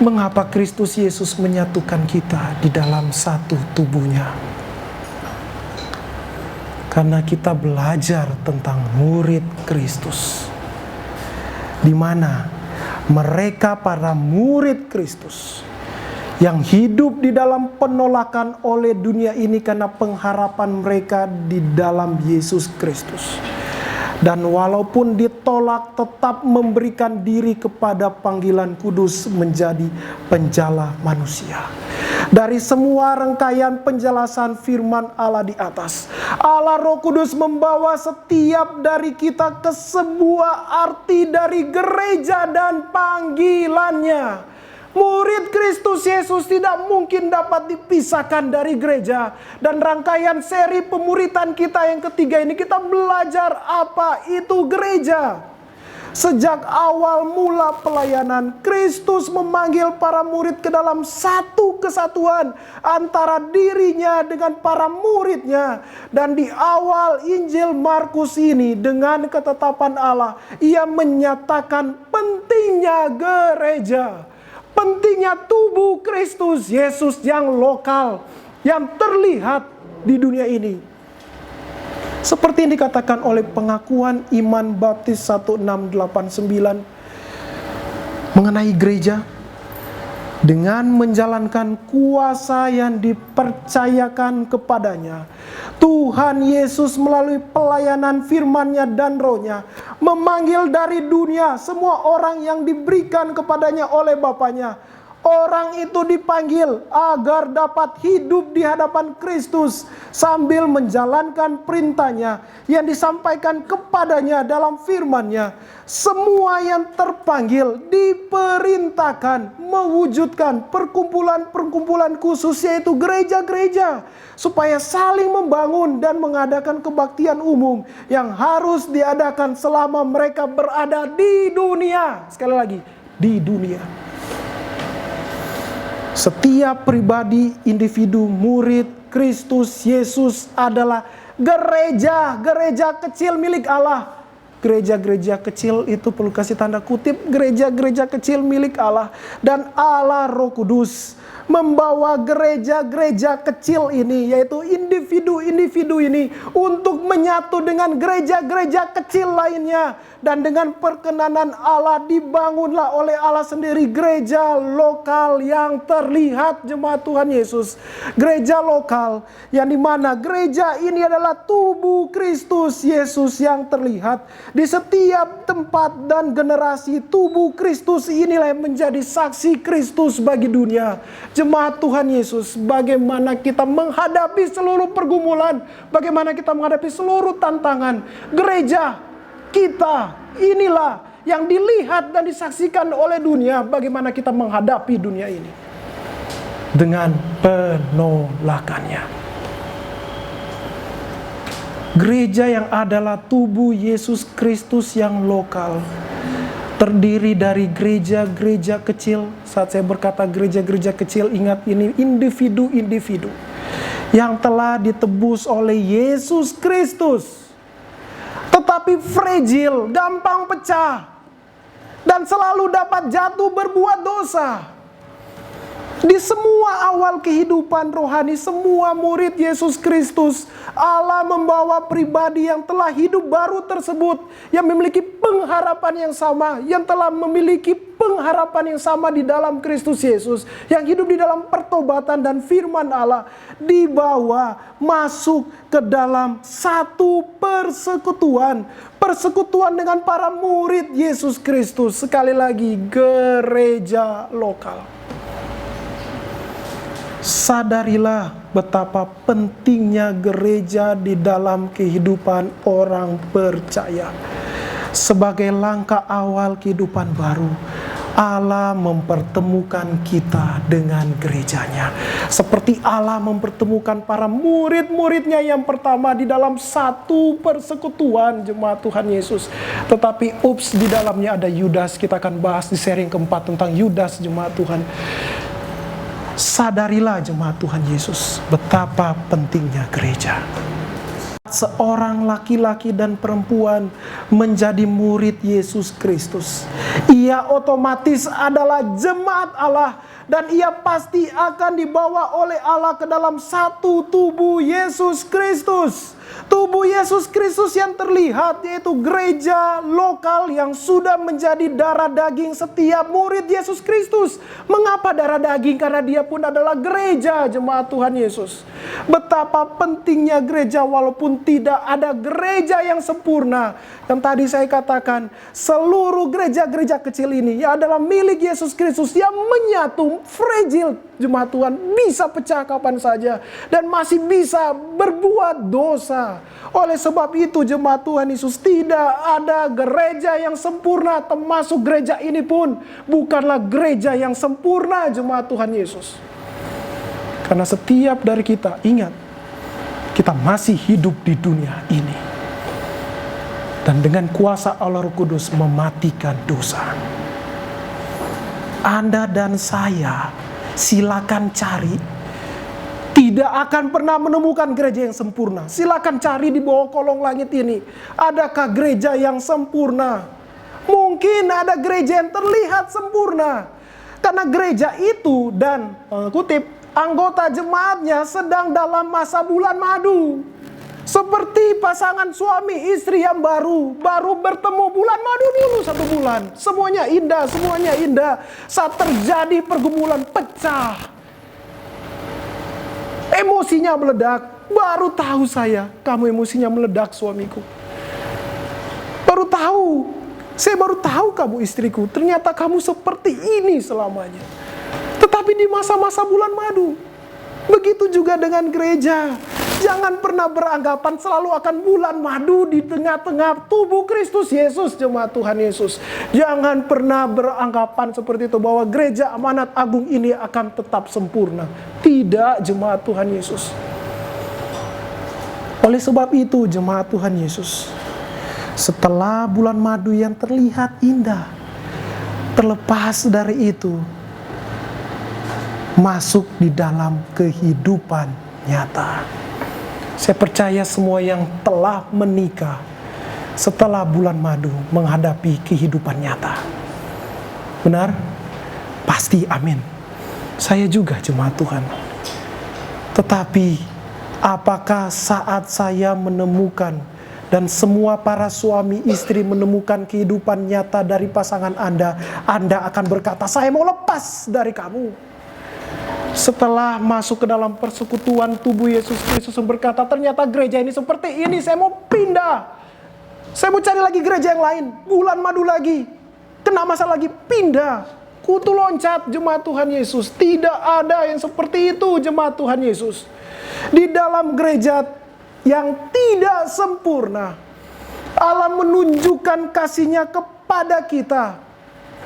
Mengapa Kristus Yesus menyatukan kita di dalam satu tubuhnya? Karena kita belajar tentang murid Kristus, di mana mereka para murid Kristus yang hidup di dalam penolakan oleh dunia ini karena pengharapan mereka di dalam Yesus Kristus. Dan walaupun ditolak, tetap memberikan diri kepada panggilan kudus menjadi penjala manusia. Dari semua rangkaian penjelasan firman Allah di atas, Allah Roh Kudus membawa setiap dari kita ke sebuah arti dari gereja dan panggilannya. Murid Kristus Yesus tidak mungkin dapat dipisahkan dari gereja. Dan rangkaian seri pemuritan kita yang ketiga ini, kita belajar apa itu gereja. Sejak awal mula pelayanan, Kristus memanggil para murid ke dalam satu kesatuan antara dirinya dengan para muridnya. Dan di awal Injil Markus ini, dengan ketetapan Allah, ia menyatakan pentingnya gereja. Pentingnya tubuh Kristus Yesus yang lokal, yang terlihat di dunia ini. Seperti yang dikatakan oleh pengakuan iman baptis 1689 mengenai gereja. Dengan menjalankan kuasa yang dipercayakan kepadanya, Tuhan Yesus melalui pelayanan firman-Nya dan Roh-Nya memanggil dari dunia semua orang yang diberikan kepadanya oleh Bapaknya. Orang itu dipanggil agar dapat hidup di hadapan Kristus sambil menjalankan perintahnya yang disampaikan kepadanya dalam firman-Nya. Semua yang terpanggil diperintahkan mewujudkan perkumpulan-perkumpulan khusus, yaitu gereja-gereja, supaya saling membangun dan mengadakan kebaktian umum yang harus diadakan selama mereka berada di dunia. Sekali lagi, di dunia. Setiap pribadi, individu, murid Kristus Yesus adalah gereja kecil milik Allah. Gereja-gereja kecil itu perlu kasih tanda kutip, gereja-gereja kecil milik Allah. Dan Allah Roh Kudus membawa gereja-gereja kecil ini, yaitu individu-individu ini, untuk menyatu dengan gereja-gereja kecil lainnya. Dan dengan perkenanan Allah dibangunlah oleh Allah sendiri gereja lokal yang terlihat, jemaat Tuhan Yesus. Gereja lokal yang dimana gereja ini adalah tubuh Kristus Yesus yang terlihat. Di setiap tempat dan generasi, tubuh Kristus inilah yang menjadi saksi Kristus bagi dunia. Jemaat Tuhan Yesus, bagaimana kita menghadapi seluruh pergumulan, bagaimana kita menghadapi seluruh tantangan, gereja kita inilah yang dilihat dan disaksikan oleh dunia. Bagaimana kita menghadapi dunia ini dengan penolakannya. Gereja yang adalah tubuh Yesus Kristus yang lokal terdiri dari gereja-gereja kecil. Saat saya berkata gereja-gereja kecil, ingat ini individu-individu yang telah ditebus oleh Yesus Kristus, tetapi fragile, gampang pecah, dan selalu dapat jatuh berbuat dosa. Di semua awal kehidupan rohani semua murid Yesus Kristus, Allah membawa pribadi yang telah hidup baru tersebut, yang memiliki pengharapan yang sama, yang telah memiliki pengharapan yang sama di dalam Kristus Yesus, yang hidup di dalam pertobatan dan firman Allah, dibawa masuk ke dalam satu persekutuan. Persekutuan dengan para murid Yesus Kristus. Sekali lagi, gereja lokal. Sadarilah betapa pentingnya gereja di dalam kehidupan orang percaya. Sebagai langkah awal kehidupan baru, Allah mempertemukan kita dengan gerejanya. Seperti Allah mempertemukan para murid-muridnya yang pertama di dalam satu persekutuan, jemaat Tuhan Yesus. Tetapi di dalamnya ada Yudas. Kita akan bahas di sharing keempat tentang Yudas, jemaat Tuhan. Sadarilah jemaat Tuhan Yesus betapa pentingnya gereja. Seorang laki-laki dan perempuan menjadi murid Yesus Kristus, ia otomatis adalah jemaat Allah, dan ia pasti akan dibawa oleh Allah ke dalam satu tubuh Yesus Kristus. Tubuh Yesus Kristus yang terlihat, yaitu gereja lokal yang sudah menjadi darah daging setiap murid Yesus Kristus. Mengapa darah daging? Karena dia pun adalah gereja, jemaat Tuhan Yesus. Betapa pentingnya gereja, walaupun tidak ada gereja yang sempurna. Yang tadi saya katakan, seluruh gereja-gereja kecil ini yang adalah milik Yesus Kristus yang menyatu, fragile, jemaat Tuhan, bisa pecah kapan saja dan masih bisa berbuat dosa. Oleh sebab itu, jemaat Tuhan Yesus, tidak ada gereja yang sempurna, termasuk gereja ini pun bukanlah gereja yang sempurna, jemaat Tuhan Yesus. Karena setiap dari kita, ingat, kita masih hidup di dunia ini, dan dengan kuasa Allah Roh Kudus mematikan dosa. Anda dan saya, silakan cari. Tidak akan pernah menemukan gereja yang sempurna. Silakan cari di bawah kolong langit ini. Adakah gereja yang sempurna? Mungkin ada gereja yang terlihat sempurna. Karena gereja itu dan kutip, anggota jemaatnya sedang dalam masa bulan madu. Seperti pasangan suami istri yang baru bertemu bulan madu dulu 1 bulan. Semuanya indah. Saat terjadi pergumulan pecah. Emosinya meledak. Baru tahu saya, kamu emosinya meledak suamiku. Saya baru tahu kamu istriku. Ternyata kamu seperti ini selamanya. Tetapi di masa-masa bulan madu, begitu juga dengan gereja. Jangan pernah beranggapan selalu akan bulan madu di tengah-tengah tubuh Kristus Yesus, jemaat Tuhan Yesus. Jangan pernah beranggapan seperti itu, bahwa gereja Amanat Agung ini akan tetap sempurna. Tidak, jemaat Tuhan Yesus. Oleh sebab itu, jemaat Tuhan Yesus, setelah bulan madu yang terlihat indah, terlepas dari itu, masuk di dalam kehidupan nyata. Saya percaya semua yang telah menikah setelah bulan madu menghadapi kehidupan nyata. Benar? Pasti amin. Saya juga jemaat Tuhan. Tetapi apakah saat saya menemukan dan semua para suami istri menemukan kehidupan nyata dari pasangan Anda akan berkata, saya mau lepas dari kamu? Setelah masuk ke dalam persekutuan tubuh Yesus Kristus yang berkata, ternyata gereja ini seperti ini, saya mau pindah. Saya mau cari lagi gereja yang lain. Bulan madu lagi, kena masalah lagi, pindah. Kutu loncat, jemaat Tuhan Yesus. Tidak ada yang seperti itu, jemaat Tuhan Yesus. Di dalam gereja yang tidak sempurna, Allah menunjukkan kasih-Nya kepada kita,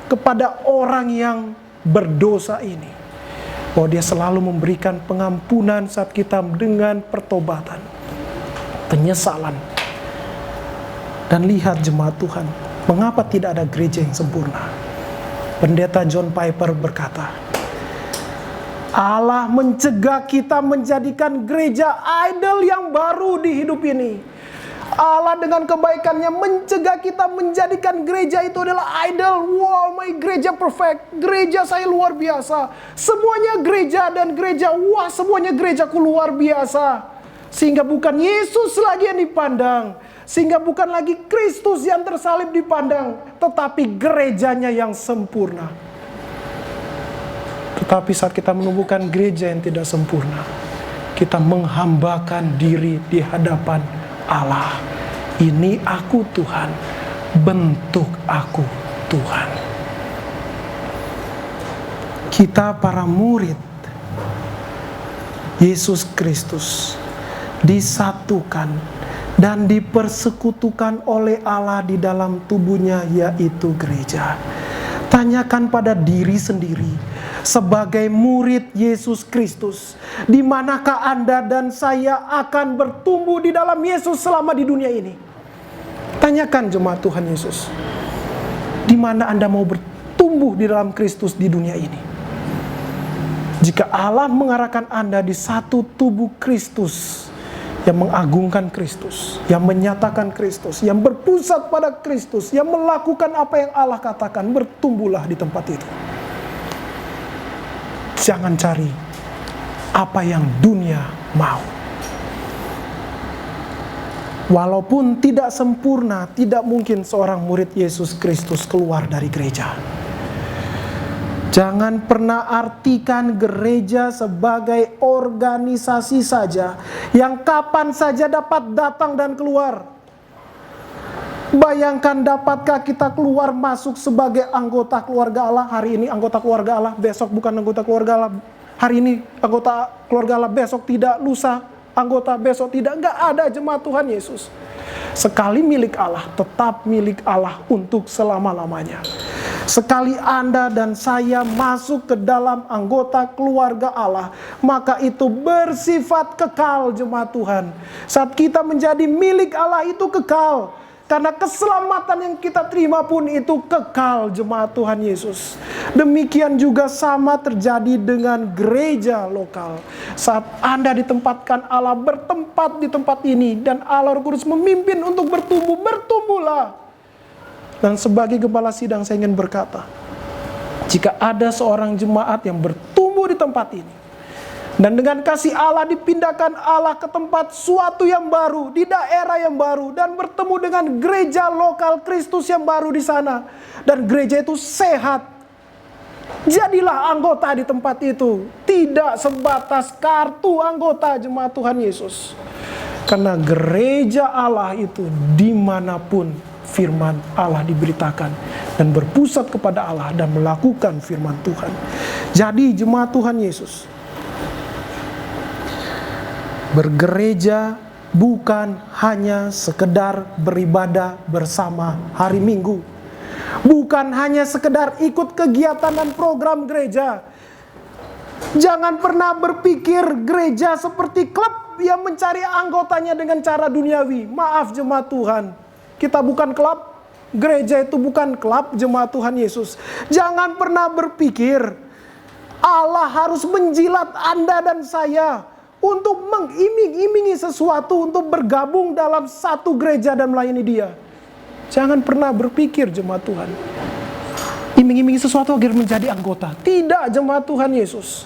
kepada orang yang berdosa ini, bahwa Dia selalu memberikan pengampunan saat kita dengan pertobatan, penyesalan. Dan lihat jemaat Tuhan, mengapa tidak ada gereja yang sempurna? Pendeta John Piper berkata, Allah mencegah kita menjadikan gereja idol yang baru di hidup ini. Allah dengan kebaikannya mencegah kita menjadikan gereja itu adalah idol. Wow, my gereja perfect. Gereja saya luar biasa. Semuanya gereja dan gereja. Wah, semuanya gerejaku luar biasa. Sehingga bukan Yesus lagi yang dipandang. Sehingga bukan lagi Kristus yang tersalib dipandang. Tetapi gerejanya yang sempurna. Tetapi saat kita menemukan gereja yang tidak sempurna, kita menghambakan diri di hadapan Allah. Ini aku Tuhan, bentuk aku Tuhan. Kita para murid Yesus Kristus disatukan dan dipersekutukan oleh Allah di dalam tubuhnya, yaitu gereja. Tanyakan pada diri sendiri, sebagai murid Yesus Kristus, di manakah Anda dan saya akan bertumbuh di dalam Yesus selama di dunia ini? Tanyakan jemaat Tuhan Yesus, di mana Anda mau bertumbuh di dalam Kristus di dunia ini? Jika Allah mengarahkan Anda di satu tubuh Kristus, yang mengagungkan Kristus, yang menyatakan Kristus, yang berpusat pada Kristus, yang melakukan apa yang Allah katakan, bertumbuhlah di tempat itu. Jangan cari apa yang dunia mau. Walaupun tidak sempurna, tidak mungkin seorang murid Yesus Kristus keluar dari gereja. Jangan pernah artikan gereja sebagai organisasi saja yang kapan saja dapat datang dan keluar. Bayangkan, dapatkah kita keluar masuk sebagai anggota keluarga Allah? Hari ini anggota keluarga Allah, besok bukan anggota keluarga Allah. Hari ini anggota keluarga Allah, besok tidak. Lusa anggota, besok tidak. Enggak ada, jemaat Tuhan Yesus. Sekali milik Allah, tetap milik Allah untuk selama-lamanya. Sekali Anda dan saya masuk ke dalam anggota keluarga Allah, maka itu bersifat kekal, jemaat Tuhan. Saat kita menjadi milik Allah itu kekal. Karena keselamatan yang kita terima pun itu kekal, jemaat Tuhan Yesus. Demikian juga sama terjadi dengan gereja lokal. Saat Anda ditempatkan Allah bertempat di tempat ini, dan Allah Roh Kudus memimpin untuk bertumbuh, bertumbuhlah. Dan sebagai gembala sidang saya ingin berkata, jika ada seorang jemaat yang bertumbuh di tempat ini, Dan dengan kasih Allah dipindahkan Allah ke tempat suatu yang baru, di daerah yang baru, dan bertemu dengan gereja lokal Kristus yang baru di sana. Dan gereja itu sehat. Jadilah anggota di tempat itu, tidak sebatas kartu anggota jemaat Tuhan Yesus. Karena gereja Allah itu dimanapun firman Allah diberitakan dan berpusat kepada Allah dan melakukan firman Tuhan. Jadi jemaat Tuhan Yesus, bergereja bukan hanya sekedar beribadah bersama hari Minggu. Bukan hanya sekedar ikut kegiatan dan program gereja. Jangan pernah berpikir gereja seperti klub yang mencari anggotanya dengan cara duniawi. Maaf jemaat Tuhan, kita bukan klub. Gereja itu bukan klub jemaat Tuhan Yesus. Jangan pernah berpikir Allah harus menjilat Anda dan saya untuk mengiming-imingi sesuatu untuk bergabung dalam satu gereja dan melayani Dia. Jangan pernah berpikir jemaat Tuhan, iming-imingi sesuatu agar menjadi anggota. Tidak jemaat Tuhan Yesus.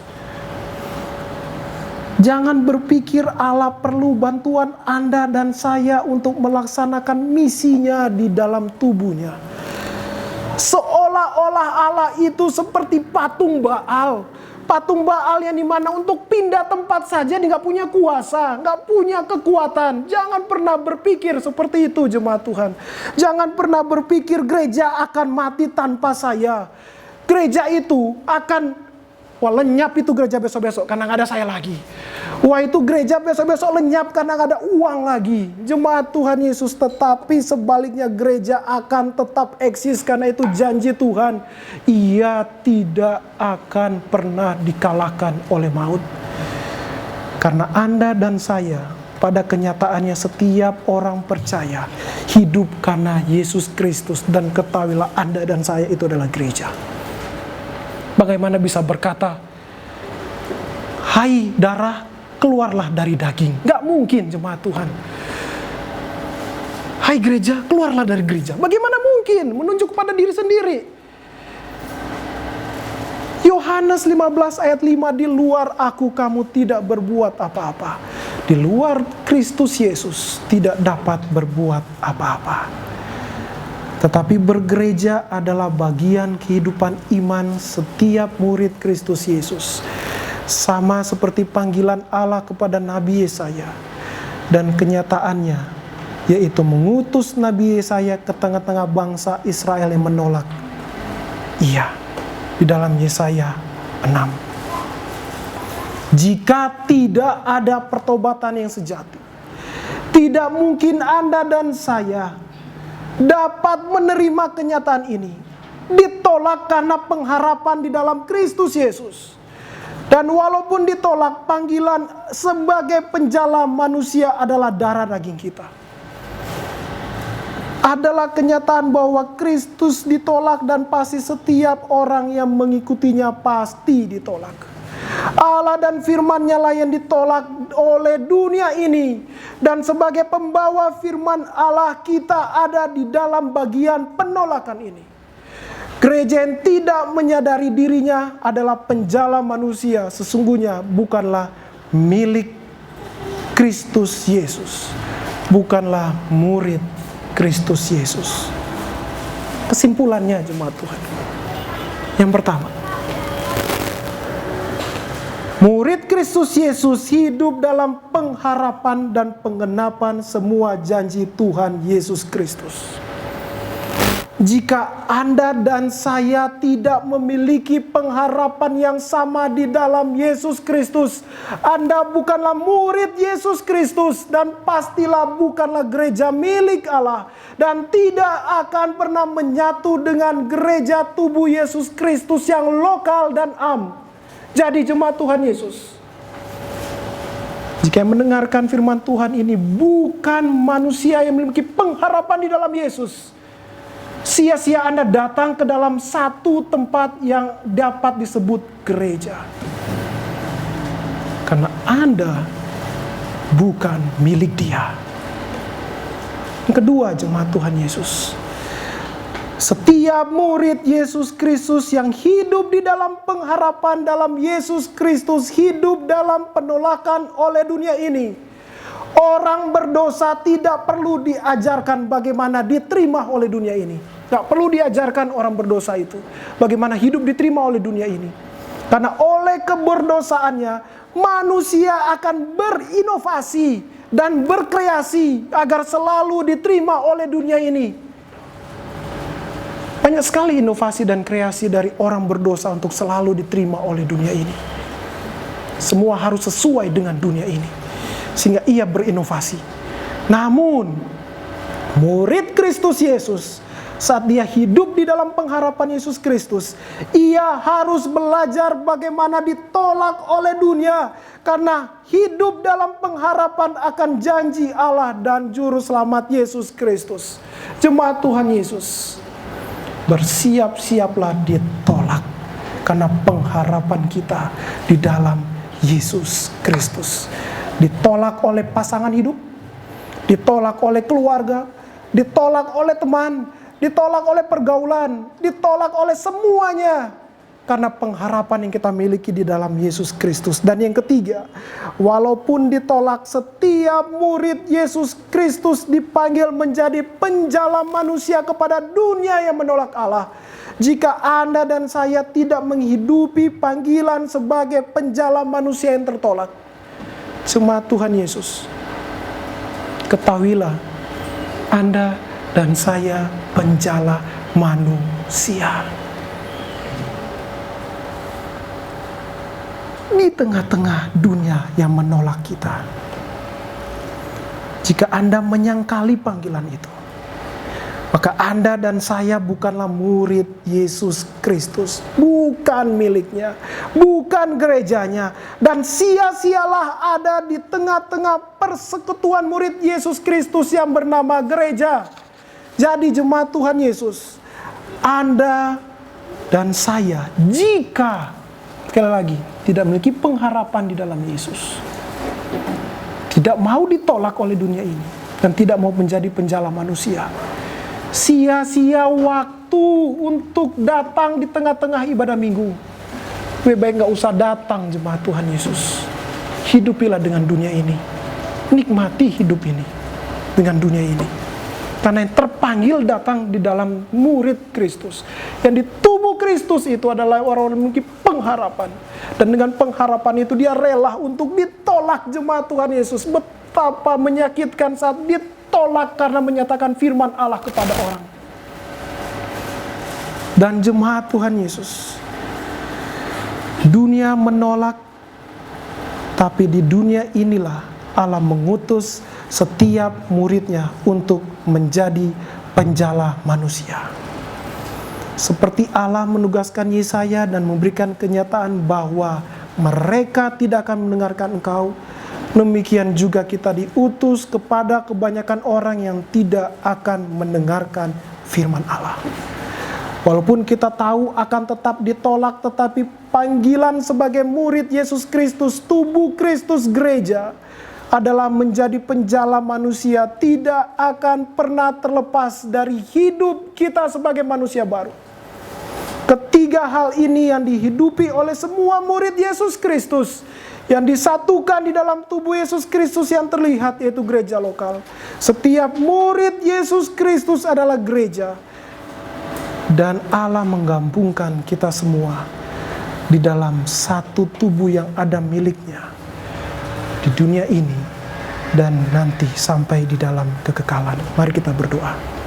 Jangan berpikir Allah perlu bantuan Anda dan saya untuk melaksanakan misinya di dalam tubuhnya. Seolah-olah Allah itu seperti patung Baal. Patung Baal yang dimana untuk pindah tempat saja dia nggak punya kuasa, nggak punya kekuatan. Jangan pernah berpikir seperti itu jemaat Tuhan. Jangan pernah berpikir gereja akan mati tanpa saya. Gereja itu akan, wah lenyap itu gereja besok-besok karena nggak ada saya lagi. Wah itu gereja besok-besok lenyap karena nggak ada uang lagi. Jemaat Tuhan Yesus, tetapi sebaliknya gereja akan tetap eksis karena itu janji Tuhan. Ia tidak akan pernah dikalahkan oleh maut. Karena Anda dan saya, pada kenyataannya setiap orang percaya hidup karena Yesus Kristus. Dan ketahuilah Anda dan saya itu adalah gereja. Bagaimana bisa berkata, hai darah, keluarlah dari daging? Gak mungkin jemaat Tuhan. Hai gereja, keluarlah dari gereja. Bagaimana mungkin? Menunjuk kepada diri sendiri. Yohanes 15 ayat 5, di luar aku kamu tidak berbuat apa-apa. Di luar Kristus Yesus tidak dapat berbuat apa-apa. Tetapi bergereja adalah bagian kehidupan iman setiap murid Kristus Yesus. Sama seperti panggilan Allah kepada Nabi Yesaya. Dan kenyataannya, yaitu mengutus Nabi Yesaya ke tengah-tengah bangsa Israel yang menolak. Iya, di dalam Yesaya 6. Jika tidak ada pertobatan yang sejati, tidak mungkin Anda dan saya dapat menerima kenyataan ini. Ditolak karena pengharapan di dalam Kristus Yesus. Dan walaupun ditolak, panggilan sebagai penjala manusia adalah darah daging kita. Adalah kenyataan bahwa Kristus ditolak dan pasti setiap orang yang mengikutinya pasti ditolak. Allah dan firman-Nya lah yang ditolak oleh dunia ini. Dan sebagai pembawa firman Allah, kita ada di dalam bagian penolakan ini. Gereja yang tidak menyadari dirinya adalah penjala manusia, sesungguhnya bukanlah milik Kristus Yesus. Bukanlah murid Kristus Yesus. Kesimpulannya jemaat Tuhan. Yang pertama, murid Kristus Yesus hidup dalam pengharapan dan penggenapan semua janji Tuhan Yesus Kristus. Jika Anda dan saya tidak memiliki pengharapan yang sama di dalam Yesus Kristus, Anda bukanlah murid Yesus Kristus dan pastilah bukanlah gereja milik Allah dan tidak akan pernah menyatu dengan gereja tubuh Yesus Kristus yang lokal dan am. Jadi jemaat Tuhan Yesus, jika mendengarkan firman Tuhan ini bukan manusia yang memiliki pengharapan di dalam Yesus, sia-sia Anda datang ke dalam satu tempat yang dapat disebut gereja. Karena Anda bukan milik Dia. Yang kedua jemaat Tuhan Yesus, Setiap murid Yesus Kristus yang hidup di dalam pengharapan dalam Yesus Kristus, hidup dalam penolakan oleh dunia ini. Orang berdosa tidak perlu diajarkan bagaimana diterima oleh dunia ini. Gak perlu diajarkan orang berdosa itu bagaimana hidup diterima oleh dunia ini. Karena oleh keberdosaannya manusia akan berinovasi dan berkreasi agar selalu diterima oleh dunia ini. Banyak sekali inovasi dan kreasi dari orang berdosa untuk selalu diterima oleh dunia ini. Semua harus sesuai dengan dunia ini, sehingga ia berinovasi. Namun, murid Kristus Yesus, saat dia hidup di dalam pengharapan Yesus Kristus, ia harus belajar bagaimana ditolak oleh dunia. Karena hidup dalam pengharapan akan janji Allah dan Juru Selamat Yesus Kristus. Jemaat Tuhan Yesus, bersiap-siaplah ditolak. Karena pengharapan kita di dalam Yesus Kristus. Ditolak oleh pasangan hidup, ditolak oleh keluarga, ditolak oleh teman, ditolak oleh pergaulan, ditolak oleh semuanya. Karena pengharapan yang kita miliki di dalam Yesus Kristus. Dan yang ketiga, walaupun ditolak, setiap murid Yesus Kristus dipanggil menjadi penjala manusia kepada dunia yang menolak Allah. Jika Anda dan saya tidak menghidupi panggilan sebagai penjala manusia yang tertolak, jemaat Tuhan Yesus, ketahuilah, Anda dan saya penjala manusia. Di tengah-tengah dunia yang menolak kita. Jika Anda menyangkali panggilan itu, maka Anda dan saya bukanlah murid Yesus Kristus. Bukan miliknya, bukan gerejanya. Dan sia-sialah ada di tengah-tengah persekutuan murid Yesus Kristus yang bernama gereja. Jadi jemaat Tuhan Yesus, Anda dan saya, jika sekali lagi tidak memiliki pengharapan di dalam Yesus, tidak mau ditolak oleh dunia ini, dan tidak mau menjadi penjala manusia, sia-sia waktu untuk datang di tengah-tengah ibadah minggu. Lebih baik gak usah datang, jemaat Tuhan Yesus. Hidupilah dengan dunia ini, nikmati hidup ini dengan dunia ini. Karena yang terpanggil datang di dalam murid Kristus, yang di tubuh Kristus itu adalah orang-orang yang memiliki pengharapan. Dan dengan pengharapan itu dia rela untuk ditolak, jemaat Tuhan Yesus. Betapa menyakitkan saat ditolak karena menyatakan firman Allah kepada orang. Dan jemaat Tuhan Yesus, dunia menolak, tapi di dunia inilah Allah mengutus setiap muridnya untuk menjadi penjala manusia. Seperti Allah menugaskan Yesaya dan memberikan kenyataan bahwa mereka tidak akan mendengarkan engkau, demikian juga kita diutus kepada kebanyakan orang yang tidak akan mendengarkan firman Allah. Walaupun kita tahu akan tetap ditolak, tetapi panggilan sebagai murid Yesus Kristus, tubuh Kristus gereja, adalah menjadi penjala manusia, tidak akan pernah terlepas dari hidup kita sebagai manusia baru. Ketiga hal ini yang dihidupi oleh semua murid Yesus Kristus, yang disatukan di dalam tubuh Yesus Kristus yang terlihat, yaitu gereja lokal. Setiap murid Yesus Kristus adalah gereja. Dan Allah menggabungkan kita semua di dalam satu tubuh yang ada miliknya di dunia ini dan nanti sampai di dalam kekekalan. Mari kita berdoa.